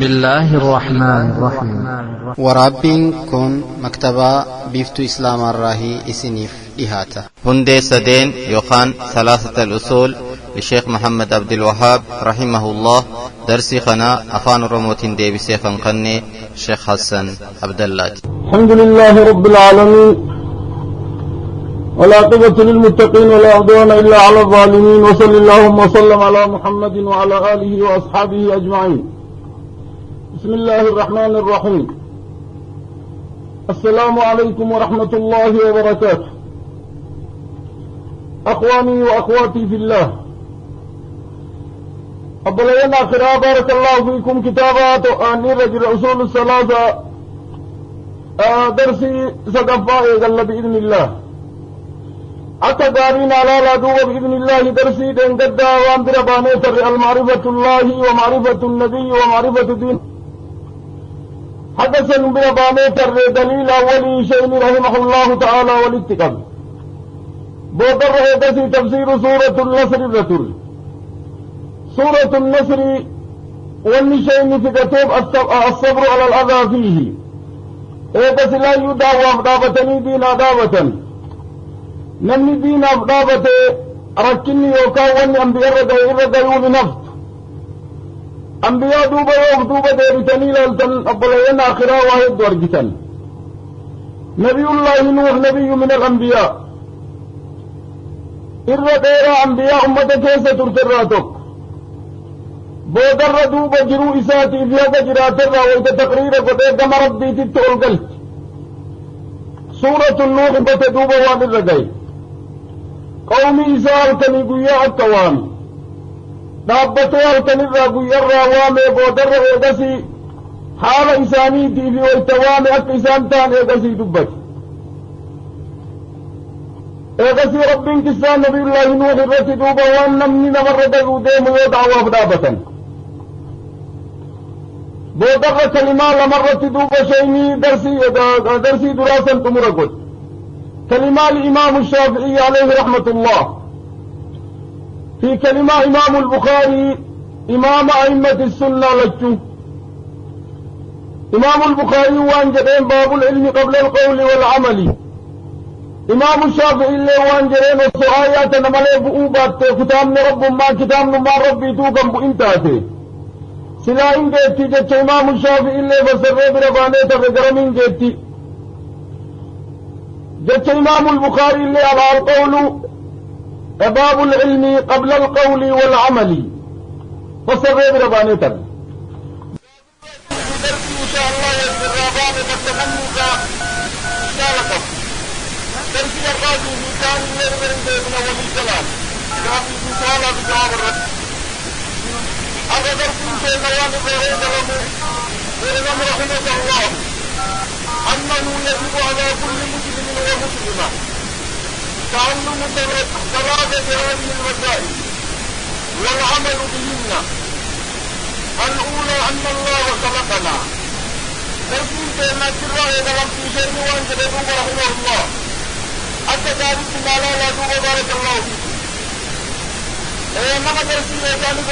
بسم الله الرحمن الرحيم. ورابين كن مكتبة بيفتو إسلام الراهي إسنيف إهاتا هندي سدين يوخان ثلاثة الأصول لشيخ محمد عبد الوهاب رحمه الله. درسي خنا أفان رموتين دي بسيخن قني شيخ حسن عبد الله. الحمد لله رب العالمين، والعاقبة للمتقين ولا عدوان إلا على الظالمين، وصل اللهم وسلم على محمد وعلى آله وأصحابه أجمعين. بسم الله الرحمن الرحيم. السلام عليكم ورحمة الله وبركاته. أخواني وأخواتي في الله، أبلينا آخرا بارك الله فيكم كتابات أني رجل أصول الثلاثة درسي سقفاء قال بإذن الله أكا دارين على لا دوب بإذن الله درسي دين قدا وانبر بانيتر المعرفة الله ومعرفة النبي ومعرفة دين حدثا بانيتر دليل أولي شيء رحمه الله تعالى والاتقام بودر هدسي تفسير سورة النصر الرسول. سورة النصر والنشين في كتب الصبر على الأذى فيه. هدس لا يدعو أفضابتني دين أدابة نمني دين أفضابة ركني وكاوني أنبياء الرقايون نفط أنبياء دوبة وفدوبة ديرتني لالتن أبلينا آخرا واحد ورقتن. نبي الله نوح نبي من الأنبياء الرقايا أنبياء أمة كيسة ترتراتك بودر دوبة جرو إساتي فيها جراتر وإذا تقرير قدام ربي تتقل قلت. سورة النوح بتدوبة وان الرقايا قومي إسال كني قياء التوامي دابتها الكنرى قياء الروامي بودر إيقسي حال إساني تيفي والتوامي أك إسانتان إيقسي دبت إيقسي ربين كسان نبي الله نوح الرسي دوبة وان نمني نمرد قدام يدعو أفدابة بودر كلمة لمرت دوبة شيني درسي دراسا تمرقود. كلمة الإمام الشافعي عليه رحمة الله في كلمة إمام البخاري إمام أئمة السنة لجو. إمام البخاري وانجرين باب العلم قبل القول والعمل. إمام الشافعي اللي وانجرين السؤايات نمالي بؤوبات كتابنا رب ما ربي توقم بإنتاته سلا إن جيتي جتش إمام الشافعي اللي بسره بربانيته فقرمين جيتي جت إمام البخاري اللي على القول باب العلم قبل القول والعمل فسر برباني تر إن شاء الله يذكر رباني فتمنك شاركه درسي الراجي في كان يرمي بيتنا ولي السلام كافي في سؤالة بجواب الرد هذا درسي في نوان بيريد رمو ورمم رحمة الله أنه يجب على كل مسلم ومسلمة تعلم ثلاثة هذه المسائل والعمل بهن. الأولى أن الله خلقنا تركين كأنك الرأي لهم في شيء وأنت تدوب رحمه الله حتى تعرف ما لا دوب بارك الله فيك. إنما ترسيل جانب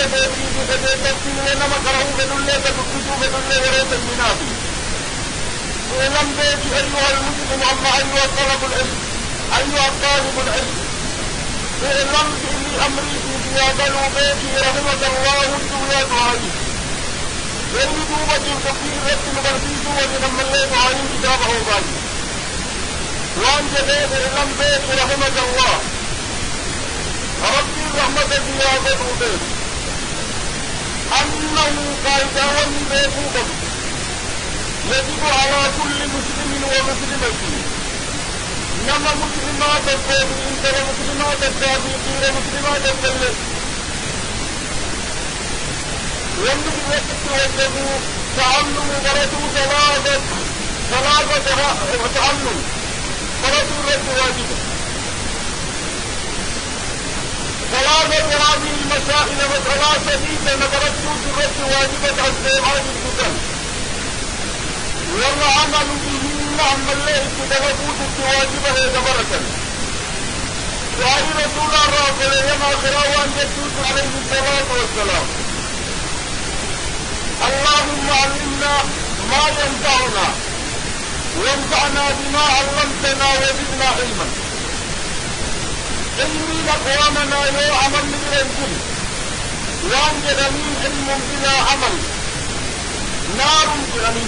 ترسيل إنما قرأوا بدلة تكتبوا بدلة وريت المنافي. ولم بيت أيها المسلم أما أيها طلب العلم أيها طالب العلم لم إني أمري في زيادة بيتي رحمة الله الدنيا دعائي ويدوبة كثيرة مبرسيس وجنم الله دعائي كتابه غالي وأن جديد لم بيت رحمة الله ربي الرحمة زيادة بيت أنه قائدا بيت يجب على كل مسلم ومسلمة إنما مسلمات الصابرين ومسلمات الصادقين ومسلمات الكلم والنبي وجبوا تعلم برسوا ثلاثة وتعلم برسوا الرد واجبا ثلاثة هذه المسائل وثلاثة دينا برسوا الرد واجبة عن سيعاد الكتاب والعمل بهن عما الله تدربوت الواجبة جبرة. وعلي رسول الله صلى الله عليه وسلم عليه الصلاة والسلام اللهم علمنا ما ينفعنا وانفعنا بما علمتنا وزدنا علما. علمي أقوامنا يو عمل من الجن وأنجد من علم بلا عمل نار جرمي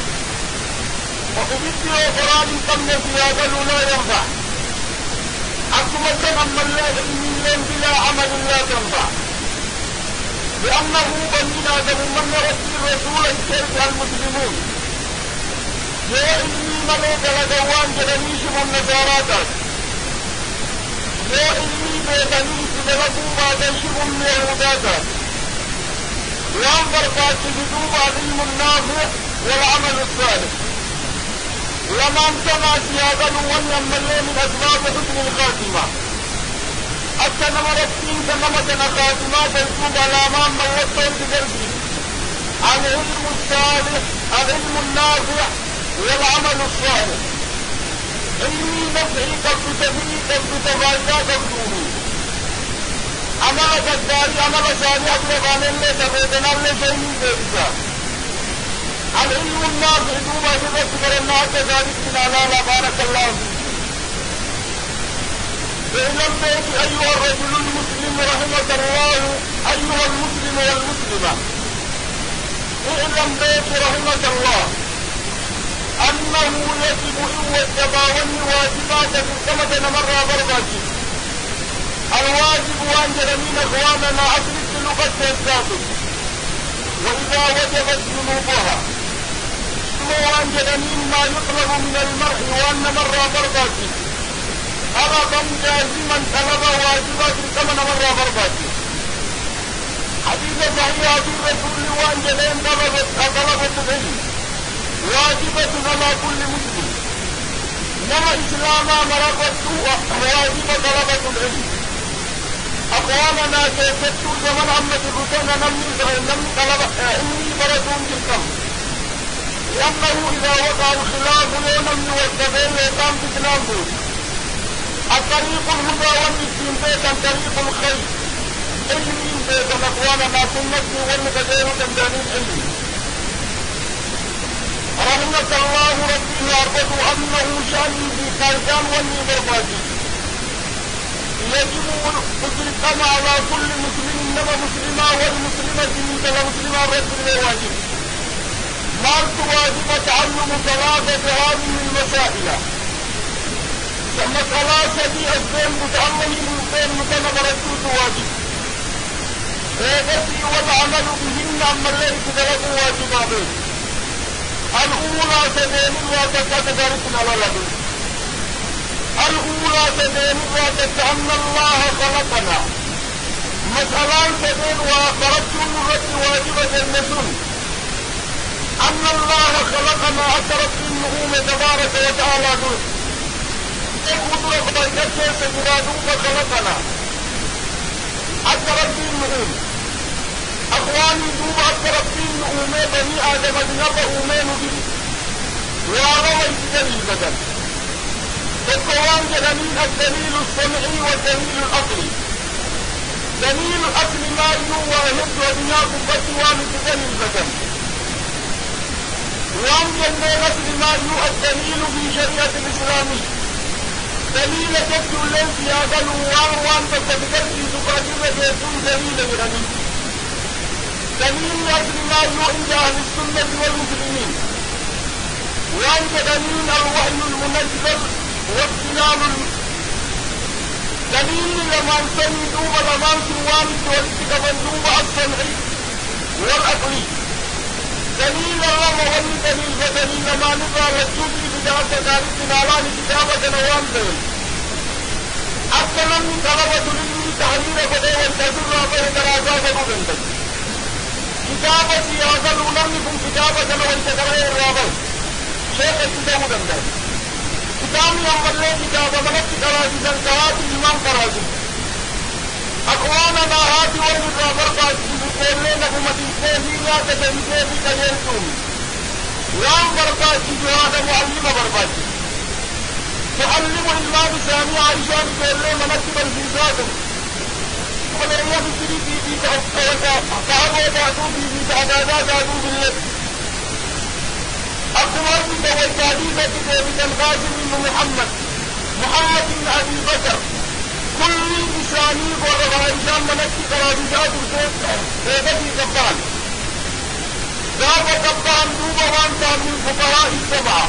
وأبدي وفراد قمنا فيها قالوا لا ينفع. أكما من لا علم بلا عمل لا تنفع، لأنه بنينا آدم من رسول الشرك المسلمون يو علمي ملوك لدوان جرميشم النصارات يو علمي بيتنيس للقوا بعد شبه اليهودات وانظر فاتجدوا علم النافع والعمل الصالح. لما امتنع سيادة ولم من أسباب حسن الخاتمة حتى نمرتين كنمتنا خاتمات الكوب على أمام ملتين بجرسي العلم الصالح العلم النافع والعمل الصالح. علمي نفعي قد تفري قد تفاجأ قد تفري عمل الداري عمل صالح لغان اللي تفيدنا اللي شيء بيبسا. العلم النافع دوبا جبت فرنا كذلك من علالا بارك الله فيه. اعلم بك أيها الرجل المسلم رحمة الله أيها المسلم والمسلمة، اعلم بك رحمة الله أنه يجب إن وجباون واجبات كما مرة برباكي. الواجب أن جرمين أخواننا أدرك لغة الزابط وإذا وجبت ذنوبها وأن جرمين ما يطلب من المرء وأن مرة برباكي أرضا جازما طلب واجبات كما مرة برباكي. حديث صحيح في الرسول وأن جرمين طلبت العلم واجبة على كل مسلم، نما إسلاما مرقت واجب طلبة العلم. أقوالنا كيف زمن عمة الرسول نمي طلب علمي برسول جلكم، لأنه إذا وقع الخلاف ينمي والسبيل يقام بسلامه. الطريق الهدى والمسلم بيتا طريق الخير علمي بيتا أقوالنا سنتي والمكدير تنزانين علمي. رحمة الله ربي يعرفه أنه شأن في كارجان والني برباجي يجب الإقامة على كل مسلم إنما مسلمة والمسلمة من كلا مسلمة رجل واجب. مارت واجب تعلم ثلاثة هذه المسائل. مسألة سبي أسبين متعلم من متنبرة واجب ويجب والعمل بهن أما الذي تدرك واجبابه. الأولى سبيل الله تكتدرك على لدن. الأولى سبيل الله أن الله خلقنا. مسألة سبيل وخرجت الرد واجبة النسل أن الله خلقنا أترك النعوم تبارك وتعالى دون قدرة بيكتة سجرادون فخلقنا أترك النعوم. أخواني دوب أترك النعوم بني آدم أجنب أمين به وعلم الدليل بدل. القرآن جميل الدليل السمعي والدليل العقلي. دليل الأصل ما ينوى ويهد ودنياكم فتوان بدليل بدل. وأن جنة الأصل ما ينوى الدليل في شريعة الإسلام. دليل جد الذي يقل وأن تتذكر في سبحانه يكون دليل غني. دليل الأصل ما ينوى عند أهل السنة والمسلمين. وأن دليل الوحي المنزل واختلال دليل لما نسندوب لما نسوان والكتاب النوب السمعي والعقلي. دليل الله والدليل بدليل لما نقرأ الجزء بداية تاريخ نالان كتابة نوان ذلك. أكثر من طلبة العلم تحرير بدأ والتزر رابع دراسات مبندل. كتابة سياسة لنمكم كتابة والتقرأ الرابع شيخ الكتاب مبندل. كتاب يوم الله كتاب ملك كرازي سنكرات الإمام كرازي. أقوانا هاتي والمرابر قاسي بقولي لكم أتنسي لا تتنسي في كيرتون. وان برقاسي جهاد معلم برقاسي. تعلم الله بسامي عائشة بقولي منكب الفيزات. ولأيه بسري في تعبوا تعدوا في تعدادا تعدوا بالله. حديثة بن القاسم بن محمد بن أبي بكر كل إنساني والرغائشان منكي قرابيشات ويغتي قبان داب قبان دوبا وانتا من فقهاء السبعة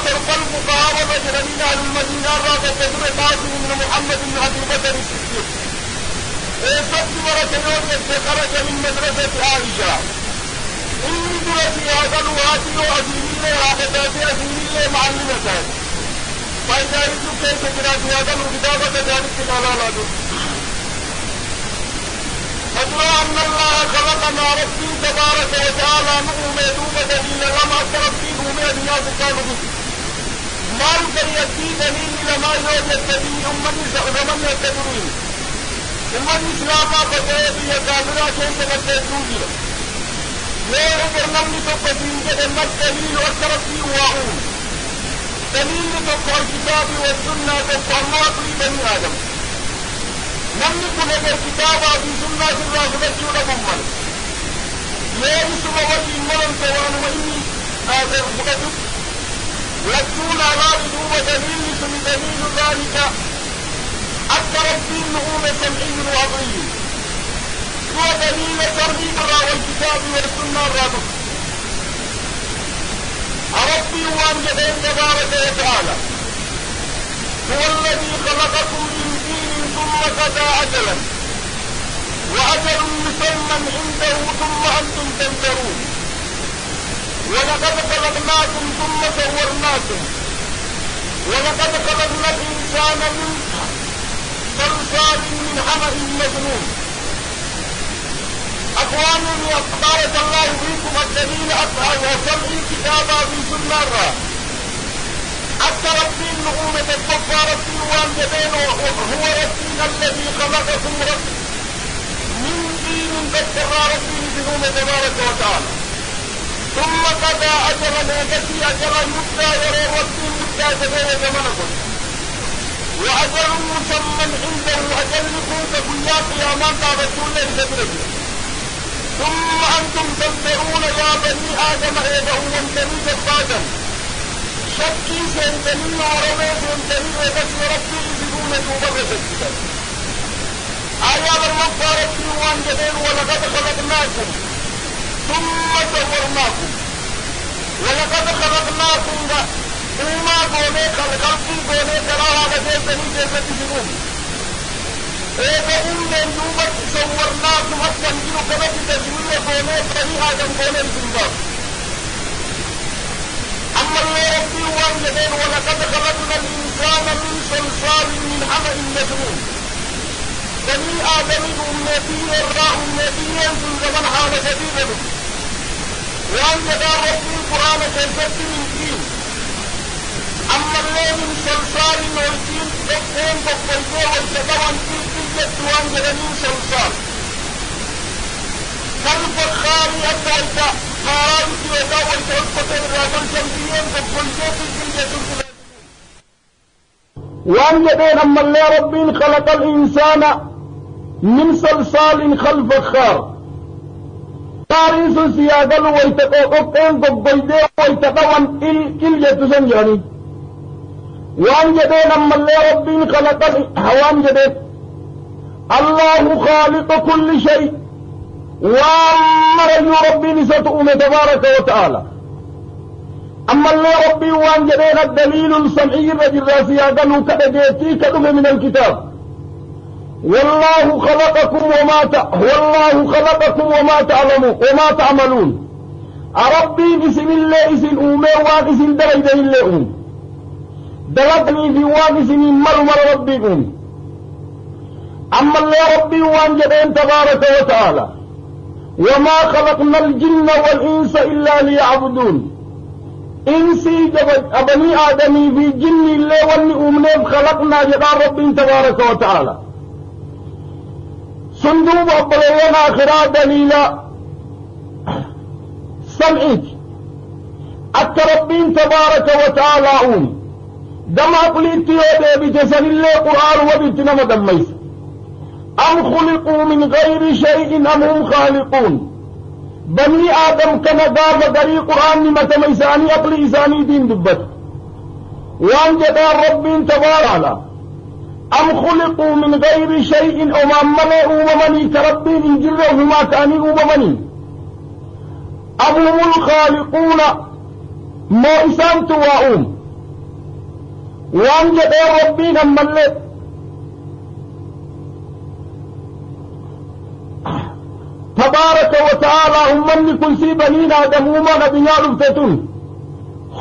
فرق الفقهاء والرجلين أهل المدينة راقة كدر قاسم بن محمد بن أبي بكر الصديق ويصد ورسلون خرج من مدرسة عائشة إني درسي هذا الوهاتي وأسيني راقتاتي أسيني معلمتان فإذا رجل كيف دراسي هذا الكتابة ذلك الألالة فدرى أن الله خلقنا ربي تبارك وتعالى نؤمن دوبة دليل لما أتربي أمي الناس كانوا به ما يكريتي دليل لما يوجد دليل أمني يتدرين أمني إسلاما فجأة يكامرا كيف تتدرين لا أمر نمني تقدين جدن الدليل أتربي وأعون دليل تقوى الكتاب والسنة تقوى الله بني آدم نمني كل الكتاب في سنة الله فبجوا لهم لا يسمى وجه مرم سوان وإني آخر مكتب لكون على ذنوب دليل سن دليل ذلك التربي النعوم سمعي وعظيم هو دليل سرعي برا والكتاب والسنة الرابط ربي وانجدين تبارك وتعالى هو الذي خلقكم من دين ثم قضى أجلا وأجل مسمى عنده ثم أنتم تنكرون ولقد خلقناكم ثم صورناكم ولقد خلقنا الإنسان من صلصال من حمأ مسنون أخواني بارك الله فيكم الدليل أطهر وسمعي كتابا في سنة الرا التربي النعومة الكفار ربي والجبين هو ربي الذي خلقكم ربي من دين ذكر ربي بنوم تبارك وتعالى ثم قضى أجرا وكفي أجرا مدى يرى ربي مدى جبين زمنكم وأجر مسمى عنده أجلكم ككليات قيامان تابتون لإذن ثم أنتم تنظرون يا بني آدم إذا وانتني جبادا شكي سينتني ورمي سينتني وكسي ربي بدون مبرس الكتاب آيات المنفى ربي وانجدين ولقد خلقناكم ثم صورناكم ولقد خلقناكم وما قولي خلقي قولي كراها لديتني جيسة جنوب إذا من يومك صورناكم التنجيل كما تدجمين قولي بني آدم قولي الزنباب أما الله ربي وانجدين ولقد خلقنا الإنسان من صلصال من حمأ مسنون بني آدم أمتي الراء أمتي في زمن حال شديدة وانجد ربي القرآن كيست من دين أما الله من صلصال والدين تقوم بقلبه والتدوان في كلية وانجد من صلصال كالفخار أدعيك خارج وداول تلقى الرابل شمسيين بقلبه في كلية وانجدين أما الله ربي خلق الإنسان من صلصال خلفخار تاريس سيادل ويتقوقين بقلبه ويتدوان كلية سنجاني وانجدين أما الله ربي خلق وانجدين الله خالق كل شيء وامر ربي لستؤم تبارك وتعالى أما الله ربي وانجدين الدليل السمعي الرجل سيادل كدجيتي كدف من الكتاب والله خلقكم وما تعملون ربي بسم الله اسم أمي واسم درجة الله دلتني في واسم مرمر ربكم أما الله ربي وانجدين تبارك وتعالى وما خلقنا الجن والإنس إلا ليعبدون إنسي بني آدمي في جن الله والنؤمنين خلقنا جدار ربي تبارك وتعالى صندوق أبلينا آخرا دليلا سمعك التربين تبارك وتعالى دم أقليتي ودي بجسن الله قرآن وبنتنا دميس أم خلقوا من غير شيء أم هم خالقون بني آدم كان قاف دري قرآن متى إساني أقل إساني دين دبت وان جدا رب تبارك أم خلقوا من غير شيء أما ملئوا ومني كربين إنجرهما كانوا ومني أبهم الخالقون ما إسان تواؤم وان جدا ربين أم ملئ تبارك وتعالى أمني كل سي بنين آدم وما نبينا لفتتون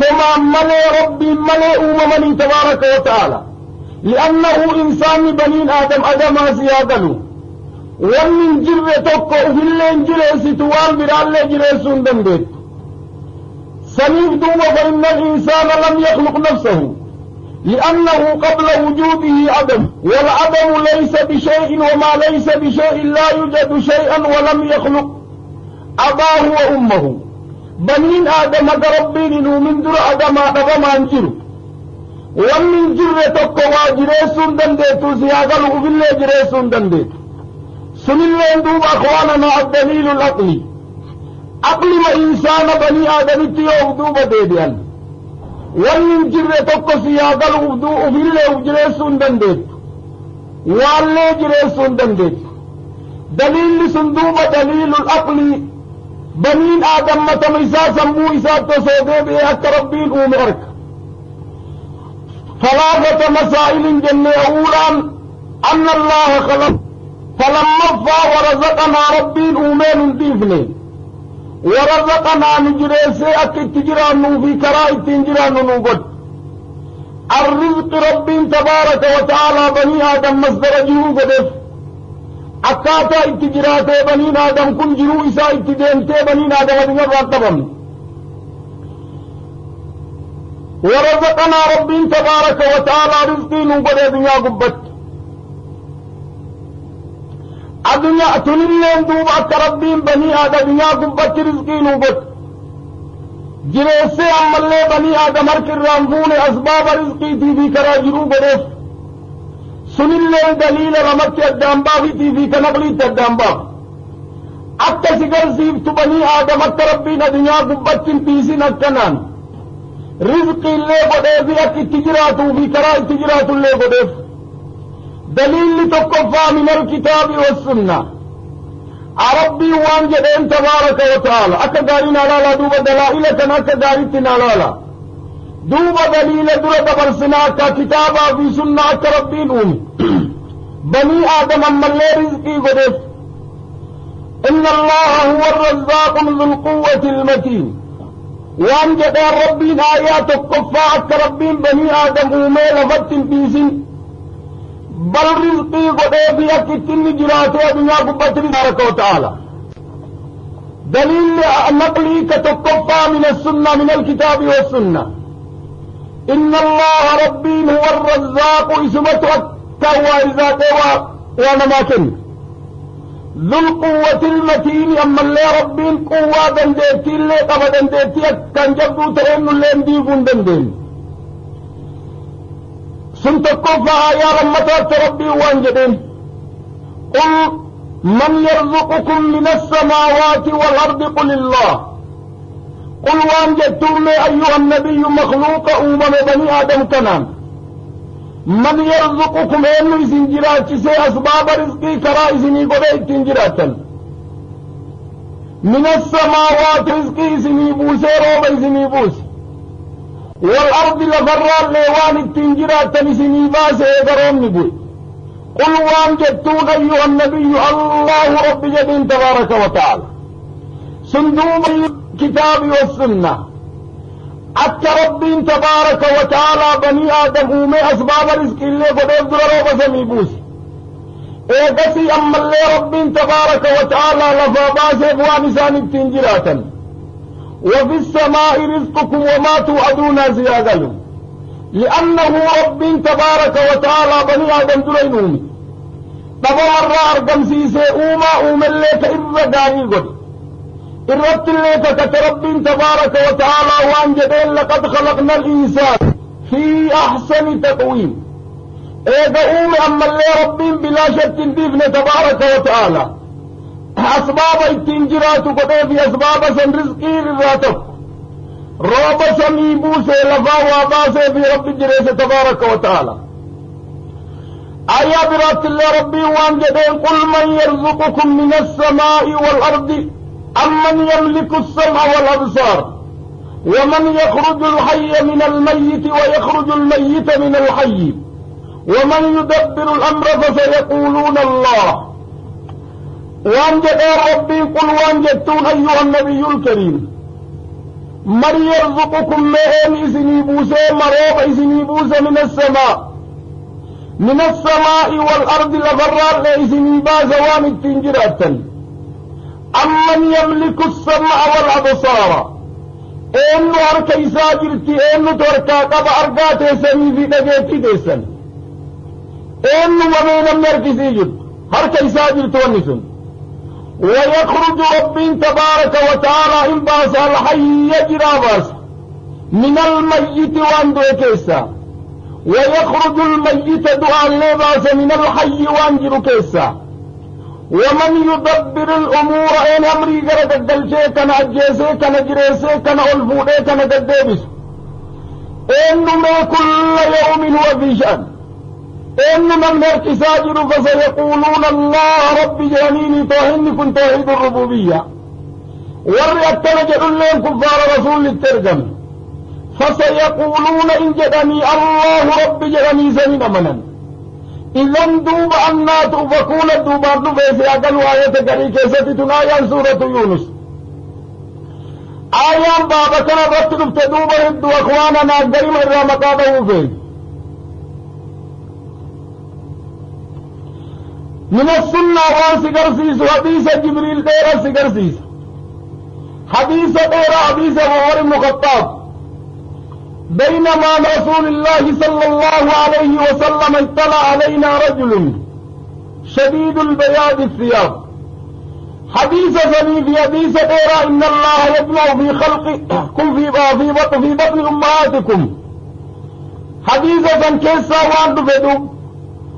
هما ملئ ربي ملئ ومني تبارك وتعالى لأنه إنسان بنين آدم أدم زيادة ومن جرة توقع في اللين جرة ستوال برال جرة سندن بيت سنيف دوما فإن الإنسان لم يخلق نفسه لأنه قبل وجوده عدم والعدم ليس بشيء وما ليس بشيء لا يوجد شيئا ولم يخلق أباه وأمه بنين آدم قربين ومن در آدم آدم أنجر ومن جرة تقوى جريسون دنديتو سياغل وفي جريسون دنديتو سنين دوب أخواننا الدليل العقلي عقل ما إنسان بني آدم تيو دوب ديديان ومن جرة تقوى سياغل وفي جريسون دنديتو والله جريسون دنديتو دليل سندوب دليل العقلي بنين آدم متم إسا سمو إسا تسودي بيهك ربين أمرك ثلاثة مسائل جنة أولا أن الله خلق فلما فا ورزقنا ربين أمين ديفني ورزقنا نجريسي أكي تجرانو في كرائي تنجرانو نوبت الرزق ربين تبارك وتعالى بني آدم مصدر جهو قدف أكاتا اتجرات بنين آدم كن جرو إسا اتدينت بنين آدم ودن راتبا ورزقنا ربين تبارك وتعالى رزقين وبدأ دنيا قبت الدنيا تنين دوب ربين بني آدم دنيا قبت رزقين وبت جريسي أمالي بني آدم هركر رانفون أسباب رزقي تي كرا جرو بدف سنين دليل رمت الدنبا في كنقلي الدنبا أكا سيقر سيبت بني آدم ربين دنيا قبت تنبيسين الكنان رزق اللي بدف أكي تجراتو في كرا تجراتو اللي بدف دليل تقفى من الكتاب والسنة عربي وانجدين تبارك وتعالى أكا دارين على دوب دلائل كان أكا دارين على دوب دليل درد برسنا كتابا في سنة ربين بني آدم أما اللي رزقي قدف إن الله هو الرزاق ذو القوة المتين وانجد ربين آيات الكفاء ربين بني آدم أميل فتن بيسن بل رزقي قدف يكتن جراته دنيا قبت تبارك وتعالى دليل نقلي كتكفى من السنة من الكتاب والسنة إن الله ربي هو الرزاق اسمته التوى ذاته وانا ما كن ذو القوة المتين أما اللي ربين قوة دنديتي اللي قبا دنديتي كان جبدو ترين اللي انديفون دندين سنتكفها يا رمتا ربي وانجدين قل من يرزقكم من السماوات والأرض قل الله قل وانجدتم أيها النبي مخلوق بني آدم كنان من يرزقكم أنه سنجرات سي أسباب رزقي كرا إسني قدئت تنجراتا من السماوات رزقي إسني بوسي روب إسني بوسي والأرض لفرار ليوان التنجراتا إسني باسي إقرام نبوي قل وانجدتم أيها النبي الله رب جدين تبارك وتعالى صندوق الكتاب والسنة أتى ربي تبارك وتعالى بني آدم أمي أسباب رزق اللي قد يفضل بسمي بوسي إيقسي أما اللي ربي تبارك وتعالى لفاباس إخوان ساني التنجراتا وفي السماء رزقكم وما توعدون زيادة لأنه ربي تبارك وتعالى بني آدم درين أمي طبعا أرقم سيسي أوما اللي كإذا داري قد الرب اللي كترب تبارك وتعالى وانجدين لقد خلقنا الإنسان في أحسن تقويم إذا أما اللي ربين بلا شك بإذن تبارك وتعالى أسباب التنجرات قطع في أسباب سن رزقي للراتب روب سمي بوسي لفا واباسي في رب الجريس تبارك وتعالى آيات برات الله ربي وانجدين قل من يرزقكم من السماء والأرض أم من يملك السمع والأبصار ومن يخرج الحي من الميت ويخرج الميت من الحي ومن يدبر الأمر فسيقولون الله وانجد ربي قل وانجدتون أيها النبي الكريم من يرزقكم مهن إذني بوسى مروب إذني بوسى من السماء والأرض لفرار لإذني بازوان التنجرات أمن يملك السمع والأبصار إنه أركي ساجرتي إنه تركا قبع أرقاتي سمي في دقيتي ديسن إنه ومين من أركي سيجر أركي ساجرتي ونسن ويخرج ربي تبارك وتعالى إن باس الحي يجرى باس من الميت وانده كيسا ويخرج الميت دعاء لباس من الحي وانجر كيسا ومن يدبر الأمور إن أمري قرد الدلشي كان أجيسي كان جريسي كان ألفودي كان قدابس إنما كل يوم وفي شأن إنما من ارتساجر فسيقولون الله رب جانيني توهني كنت توحيد الربوبية ورئت نجد اللين كفار رسول الترجم فسيقولون إن جدني الله رب جاني سمين منا إذن دوب أنا تؤفكون الدوبان دفيسي أقل آية كريكي ستتنا آيان سورة يونس آيان بابا كان رتلب تدوب هدو أخوانا قريم الرامقاده فيه من السنة وانسكرسيس حديث جبريل دير سكرسيس حديث دير حديث عمر بن الخطاب بينما رسول الله صلى الله عليه وسلم اطلع علينا رجل شديد البياض الثياب حديث ثاني في حديث دير إن الله يجمع في خلقكم في بطن أمهاتكم حديث ثاني كيسا وان دفدو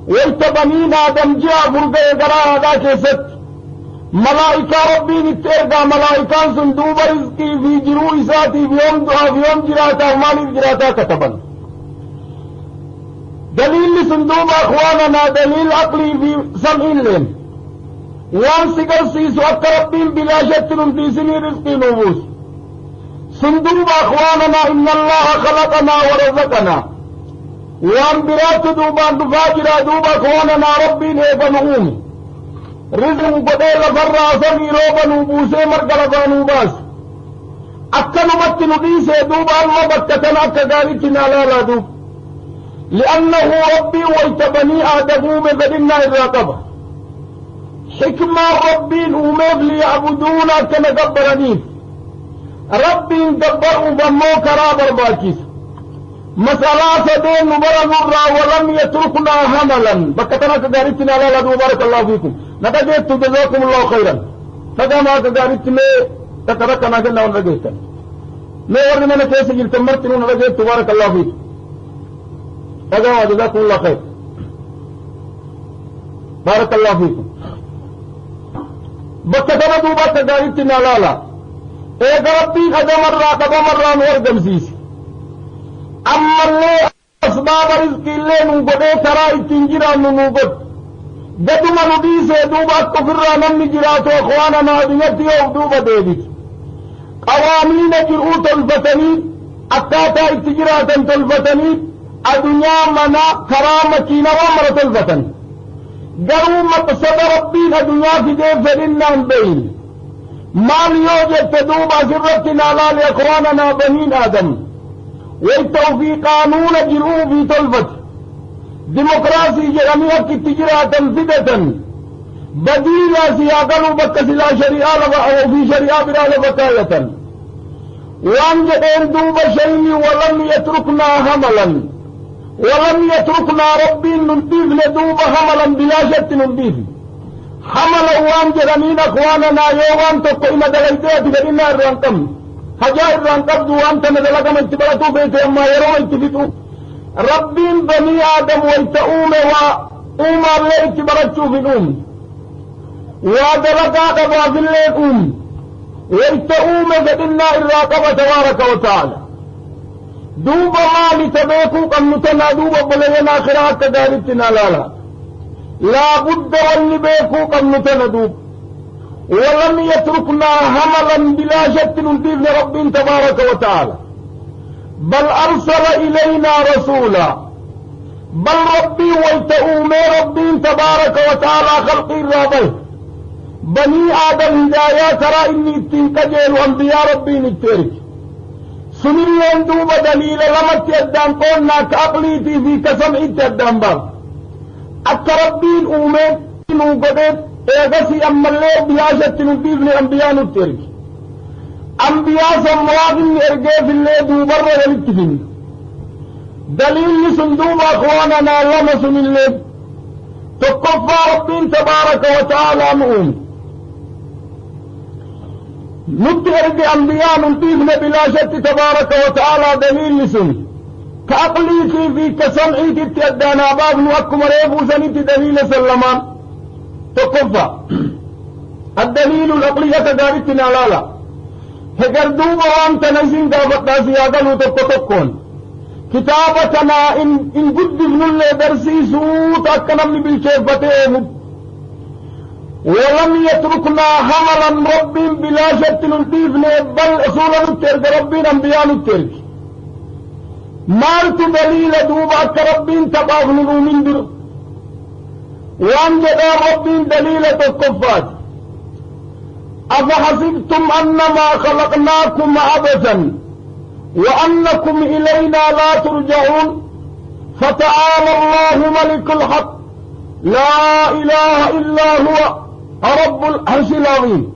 ويتبنين آدم جاء فرقه قراء هذا كيست ملائكة ربين الترقى ملائكة صندوق رزقي في جروء ساتي في يوم جراتا ومالي جراتا كتبا دليل صندوق أخواننا دليل عقلي في سمعين لهم وان سيقرسيس وأكا ربين بلا شك نمتيسني رزقي نوبوس صندوق أخواننا إن الله خلقنا ورزقنا وان برات دوبان دفاجرا دوبا كوننا ربين ايبا نعوم رزق قديل فرا سمي روبا نوبوسي مرقلبا نوباس اكا نمت نبيسي دوبا الله بكتنا اكا قالتنا لا دوب لأنه ربي ويتبني آدموم فدنا الرقبة حكمة ربين أميب ليعبدونا كما قبرني ربين قبروا بمو كرابر باكيس مسألة سدين نبرا نرى ولم يتركنا هملا بكتنا كدارتنا لا لدو بارك الله فيكم نتجيت جزاكم الله خيرا فكما كدارتنا تتركنا جلنا ونرجيتا ما ورنا نكيس جلت مرتن ونرجيت بارك الله فيكم فكما جزاكم الله خير بارك الله فيكم بكتنا دوبا كدارتنا لا ايه ربي قدم مرة نور سيسي أما اللي أسباب رزق اللي نوبده ترى التنجرى نوبد قدما نبيسي دوبا كفر نمي جراتو أخوانا ديتي أو دوبا ديبت قوامين جرؤو تلفتني أكاتا اتجراتا تلفتني الدنيا منا كرامتنا ومرة تلفتن قروا مقصد ربين الدنيا في ديب فلنا بين ما ليوجد تدوبا سرتنا لا لأخواننا بنين آدم والتوفيق قانون جرؤوا في طلبة ديمقراسي جرمية كتجرى تنفذة بديلة سياقلوا بكسلا شريعة أو في شريعة بلا بكاية وانجدين دوب شيء ولم يتركنا هملا ولم يتركنا ربي ننبيذ لدوب هملا بلا شك ننبيذ حملا وانجدين أخواننا يوان تقوين دليتات فإنا الرنقم حجائر رانقبض وانت ندلقم انتبرتو بيت اما يرون انتفتو ربين بني آدم ويتؤوم وأوما اللي انتبرتو في الأم ودلقا قبا في الليل ويتؤوم قدنا الراقب تبارك وتعالى دوب ما لتبيكو قمتنا دوب بلينا خراك كدارتنا لا بد والنبيكو قمتنا دوب ولم يتركنا هملا بلا شك ننتظر رب تبارك وتعالى بل أرسل إلينا رسولا بل ربي ويتؤوم ربي تبارك وتعالى خلقي الرابط بني آدم هدايا ترى إني اتنكجل وانبياء ربي نترك سنين دوب دليل لمت يدان قولنا كأقليتي في كسمعت يدان بار أكربين أومين نوقدت اغسي اما اللي بياشت نضيف لأنبياء نترك أنبياء سمواغن ارقى في اللي دوبر ولتفين دليل صندوق أخواننا لمس من اللي تقفى ربين تبارك وتعالى مؤمن نترك أنبياء نضيف بلا شك تبارك وتعالى دليل لسن كأقليتي في كسمعي تتيدانا باب نوكم ريبو سنتي دليل سلمان تقفى الدليل الأقلية كدارتنا لالا هكردوب وانت نزين دابتنا سيادة تقون كتابتنا إن قد ابن الله درسي سوط أكنمني بالشيفتين ولم يتركنا حملا رب بلا شك ننتيفنا بل أصولا نترك ربين أنبياء نترك مالت دليل دوبا كربين تباغنوا من در وان جدا ربين دليل الكفار أفحسبتم أنما خلقناكم عبثا وأنكم إلينا لا ترجعون فتعالى الله ملك الحق لا إله إلا هو رب العرش العظيم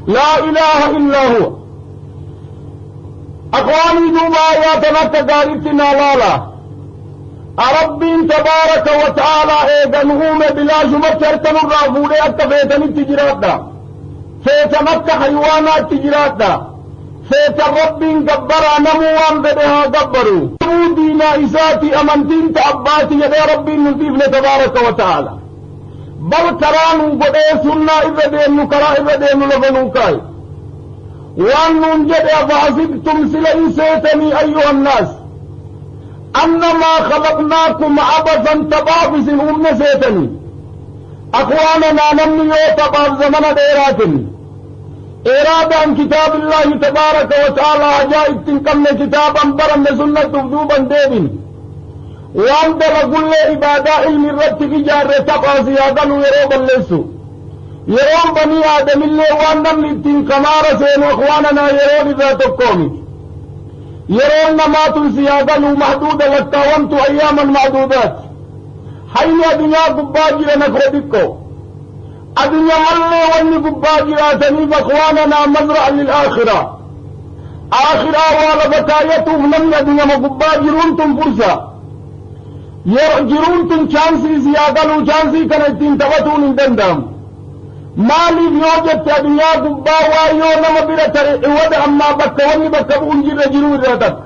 لا إله إلا هو أخواني دوما آياتنا تقاربتنا لالا ربين تبارك وتعالى ايغنهم بلا جمترتن الرافولي اتفيتن التجرات فيتمت حيوانات تجرات فيت ربين قبرا نموان بدها قبروا دينا إساتي أمنتين تأباتي يدي ربين ننتيفنا تبارك وتعالى بل كرانوا قدي سنة إذا دينو كرا إذا دينو لفنوكاي وأن ننجد أفحسبتم سلئي سيتني أيها الناس أنما خلقناكم عبثا تبابس هم نسيتني أخواننا نمني يوتباب زمن ديراتني إرادة كتاب الله تبارك وتعالى جائد تنكم كتابا برم سنة تفدوبا ديبين وأنت لكل عبادة علم الرد في جار تقى زيادا ويروبا لسو يروم بني آدم اللي وأنم لتنكمار سين أخواننا يرون ذات القومي يرون نمات زيادة محدودة لتاومت أياما معدودات حين الدنيا قباجر نفردكو الدنيا ملي واني قباجراتني فاخواننا مزرعا للآخرة آخرة والبتايتهم لم الدنيا مقباجرونتم فرصة يرجرونتم شانسي زيادة وشانسي كانتين تبتون اندندام مالي بيوجد الدنيا قبا وايونا مبيرة عوض أما بكواني بكبون جر جرور راتك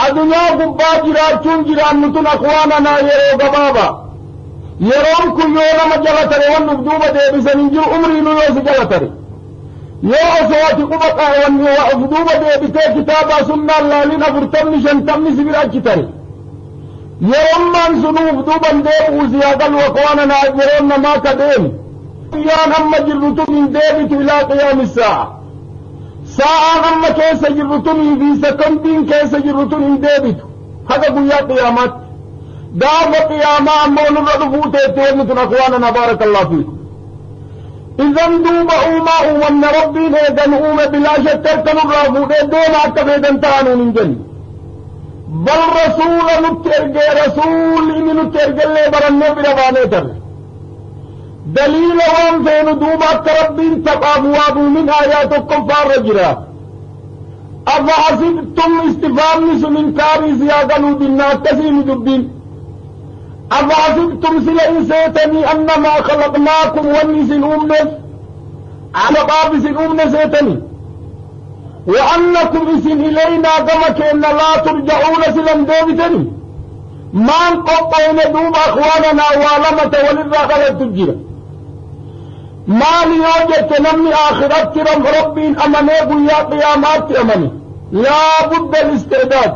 الدنيا قباجرات شون جران نتون أخواننا يرو قبابا يرون كل يوم مجلتري والنبدوبة ديبسن جر عمري نيوس جلتري يو أصواتي قبقا والنبدوبة ديبسن كتابا سنة اللالين أفرتمني شنتمني سبير أجتري يرون من سنو نبدوبا ديب وزيادة وقواننا يرون ما كدين يان أما جرتم من ديبت إلى قيام الساعة ساعة أما كيس جرتم في سكندين كيس جرتم من ديبت هذا قيا قيامات دار قيامة أما نرفوت يتوم أخواننا بارك الله فيكم إذن دوب أوما وأن ربي نيدن أوما بلا شتركن الرافوت دون أكفيدن تانو من جن بل رسول نترجى رسول إن نترجى اللي برنه برفانيتر دليل وان فين دوبا ربين تقابوا من آياتكم فارجرا أفحسبتم استفهام من كاري زيادة بالناس تسيم دبين أفحسبتم سلئ سيتني أنما خلقناكم ونسن أمنس على باب سن أمنس سيتني وأنكم إسن إلينا كما كأن لا ترجعون سلم ديبتني ما انقطعين دوب أخواننا والمة وللرغلة تجرى maali yoo jette namni aakhiraatti rabbiin amanee guyyaa qiyaamaatti amane laa budda al-isti'daad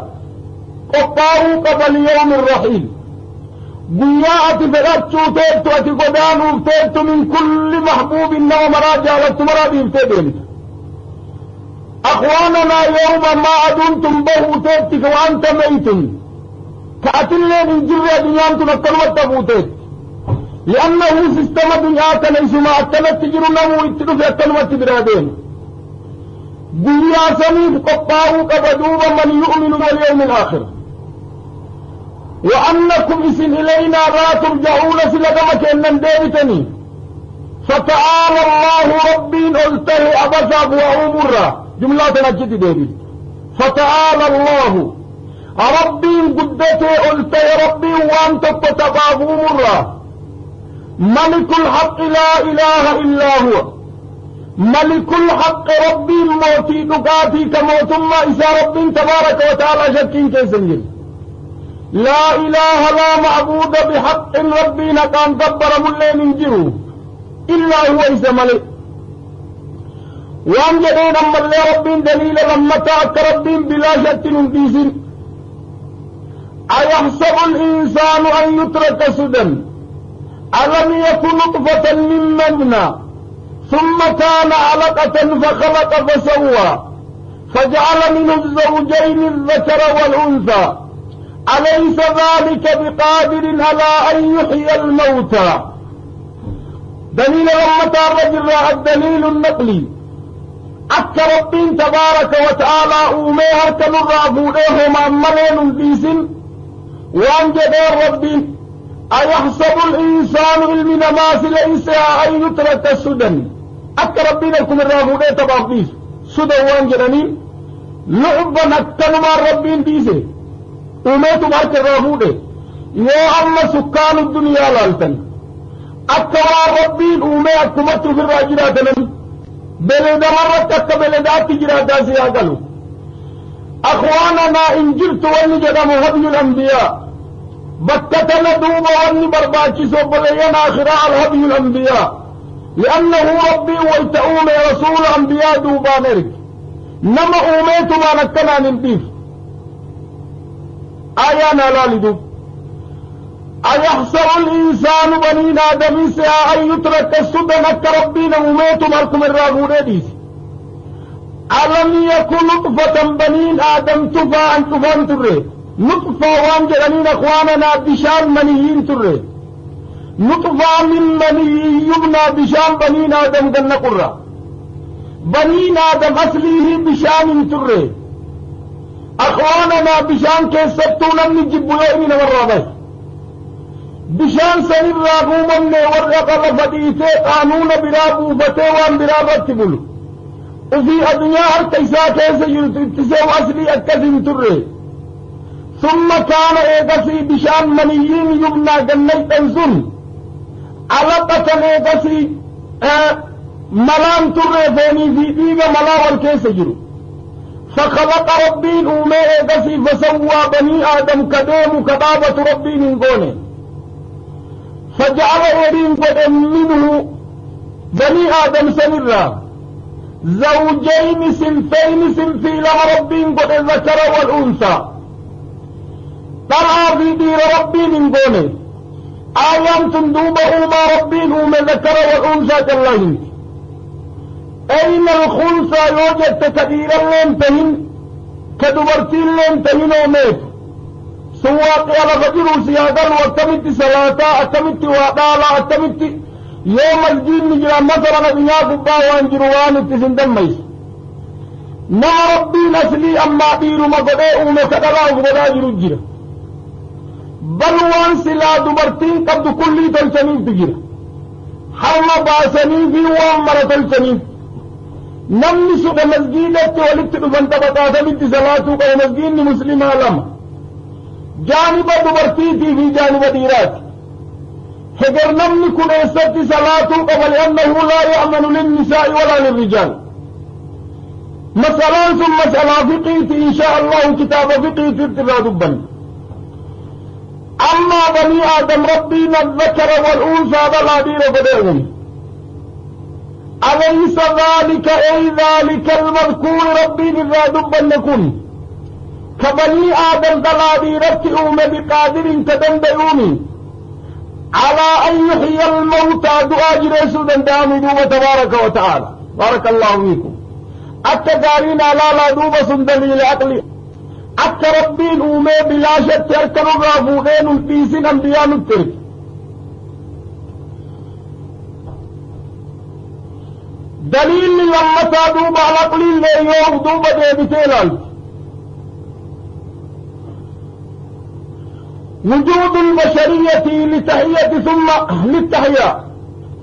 qophaa'uu qaba liyawmi rahiil guyyaa ati fedhachuu teettu ati godaanuuf teettu min kulli mahbuubin nama maraa jaalattu maraa dhiiftee deemta akhwaananaa yawma maa aduntum bahuu teetti ka waanta meytun ka atilleen hin jirre addunyaan tun akkanumatti hafuu teetti li'annahu sistema dunyaa kana isuma akkanatti jiru namuu itti dhufe akkanumatti biraa deema guyyaa saniif qophaa'uu qaba duuba man yu'minu walyawmi alaakhir وأنكم إسن إلينا لا ترجعون سلكم كأنن ديبتني فتعالى الله ربي ألته أبسا وأمرا جملة نجد ديبت فتعالى الله ربي قدته ألته ربي وأنت تتباب أمرا ملك الحق لا إله إلا هو ملك الحق ربي موتي دقاتي كموت ما إسا ربي تبارك وتعالى شكين كيسنجل لا إله لا معبود بحق ربي نكان دبر ملين انجروا إلا هو إسا ملك وان جدين أما اللي ربين دليل لما تأك ربين بلا شك ننديس أيحسب الإنسان أن يترك سدى ألم يكن نطفة من مجنى ثم كان علقة فخلق فسوى فجعل منه الزوجين الذكر والأنثى أليس ذلك بقادر على أن يحيي الموتى دليل لما الرجل الدليل النقلي أك ربين تبارك وتعالى أوميها كنرابوده مأملين بيس وأن جدار ربين أيحسب الإنسان من ماسل إنساء أن يترك السدن أك ربين لكم الرابوده تبارك سدن وأن جدنين لعبا أكتنما ربين بيسه umeetu marka irraa fuudhe yoo amma sukkaanu duniyaa laaltan akka waan rabbiin uumee akkumatti ofirraa jiraatanan beledamarratti akka beledaatti jiraataa si haa galu akhwaananaa in jirtu wanni jedhamu hadyul anbiyaa bakka tana duuba wanni barbaachisu obboleeyyan aakhiraa alhadyul anbiyaa li'annahu rabbii wayta uume rasuula anbiyaa duubaan erge nama uumeetumaan akkanaan hin dhiif آيانا لالدو أيحسب الإنسان بنين آدم سيا أن يترك السدن كربين وميت مركم الراغون ديس ألم يكن نطفة بنين آدم تفا أن تفان تره نطفة وان جلنين أخواننا بشان منيين تره نطفة من مني يبنى بشان بنين آدم قلن قرى بنين آدم أصليه بشان تره أخواننا بشان كيستونا من جبوين والرابط بشان سنر راقوما ورق لفتيته قانون برابو فتوان برابط بلو وفي الدنيا ارتيسا كيسا يرتسو أصلي أكثم تره ثم كان إيقسي بشان منيين يبنى جنيت أنسن علقة إيقسي ملان تره فيني في ديغة ملا والكيس جرو فخلق ربين أومي قسي فسوى بني آدم كديم كبابة ربين قوني فجعل إيرين قد منه بني آدم سنرا زوجين سنفين سنفي لما ربين قد الذكر والأنثى ترى في دير ربين قوني آيام تندوبه ما ربين أومي ذكر والأنثى كالله أين الخنثى يوجد تكبيرا لين تهن كدبرتين لين تهن وميت سواق على فجر سيادر واتمت صلاة اتمت وعدالا اتمت يوم الدين نجرى مثلا بنياك باوان جروان اتسندن ميس نا ربي نسلي أما دير مقدئ ومكدلا وقبدا جرجر بل وان سلا دبرتين قد كل تلسنين تجر حرم باسنين في وان مرة تلسنين namni suudha masgiidatti walitti dhufan taphataasabitti salaatuu qabu masgiidni muslimaa lama jaaniba dubartiitii fi jaaniba dhiiraati heger namni kun eessatti salaatuu qaba li'annahu laa ya'manu linnisaa'i walaa lirrijaal masalaan sun masalaa fiqiiti inshaa allahu kitaaba fiqiititti irraa dubbanne ammaa banii aadam rabbiin azzakara wal'uunsaa balaa dhiira godhee uume أليس ذلك أي ذلك المذكور ربي للرادب النكون كبني آدم دلادي رتئوم بقادر تدندئوني على أن يحيي الموتى دعا جريسو دندامي دوبة تبارك وتعالى بارك الله فيكم التقارين على لا دوبة سندليل عقلي التربين أومي بلا شك تركن الرافوغين البيسين أنبياء الترك دليل لما تدوب على قليل ليوم دوبة ديبتين وجود البشرية لتحية ثم للتحية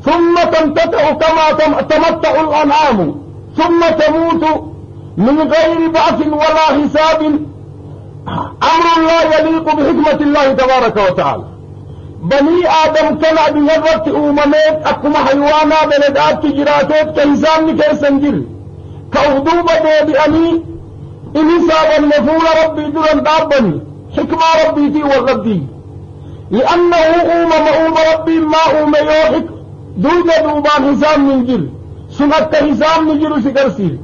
ثم تنتفع كما تمتع الأنعام ثم تموت من غير بعث ولا حساب أمر لا يليق بحكمة الله تبارك وتعالى بني آدم كان بنظرة أممات أكما حيوانا بلدات تجراتات كإنسان كيسنجل كأغدوبة بأني إنساب النفول ربي درن دابني حكمة ربي تي والربي لأنه أمم ربي ما يوحك دوجة دوبان حسام من جل سنة حسام من جل سكرسي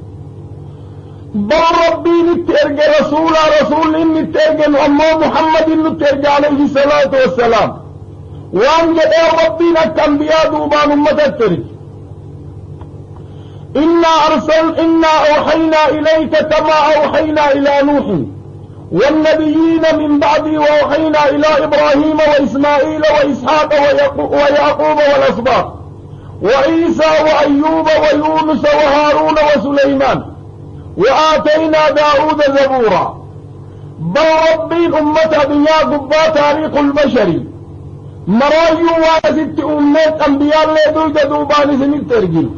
بل ربي نترجى رسول نترجى محمد نترجى عليه الصلاة والسلام وأن جاء ربي الأنبياء دوبان أمة الترك إنا أوحينا إليك كما أوحينا إلى نوح والنبيين من بعدي وأوحينا إلى إبراهيم وإسماعيل وإسحاق ويعقوب والأسباط وعيسى وأيوب ويونس وهارون وسليمان وآتينا داود زبورا بل ربي أمة بنيا قبا تاريخ البشري مرايو وست أمات أنبياء اللي دوجة دوبان سنين ترجل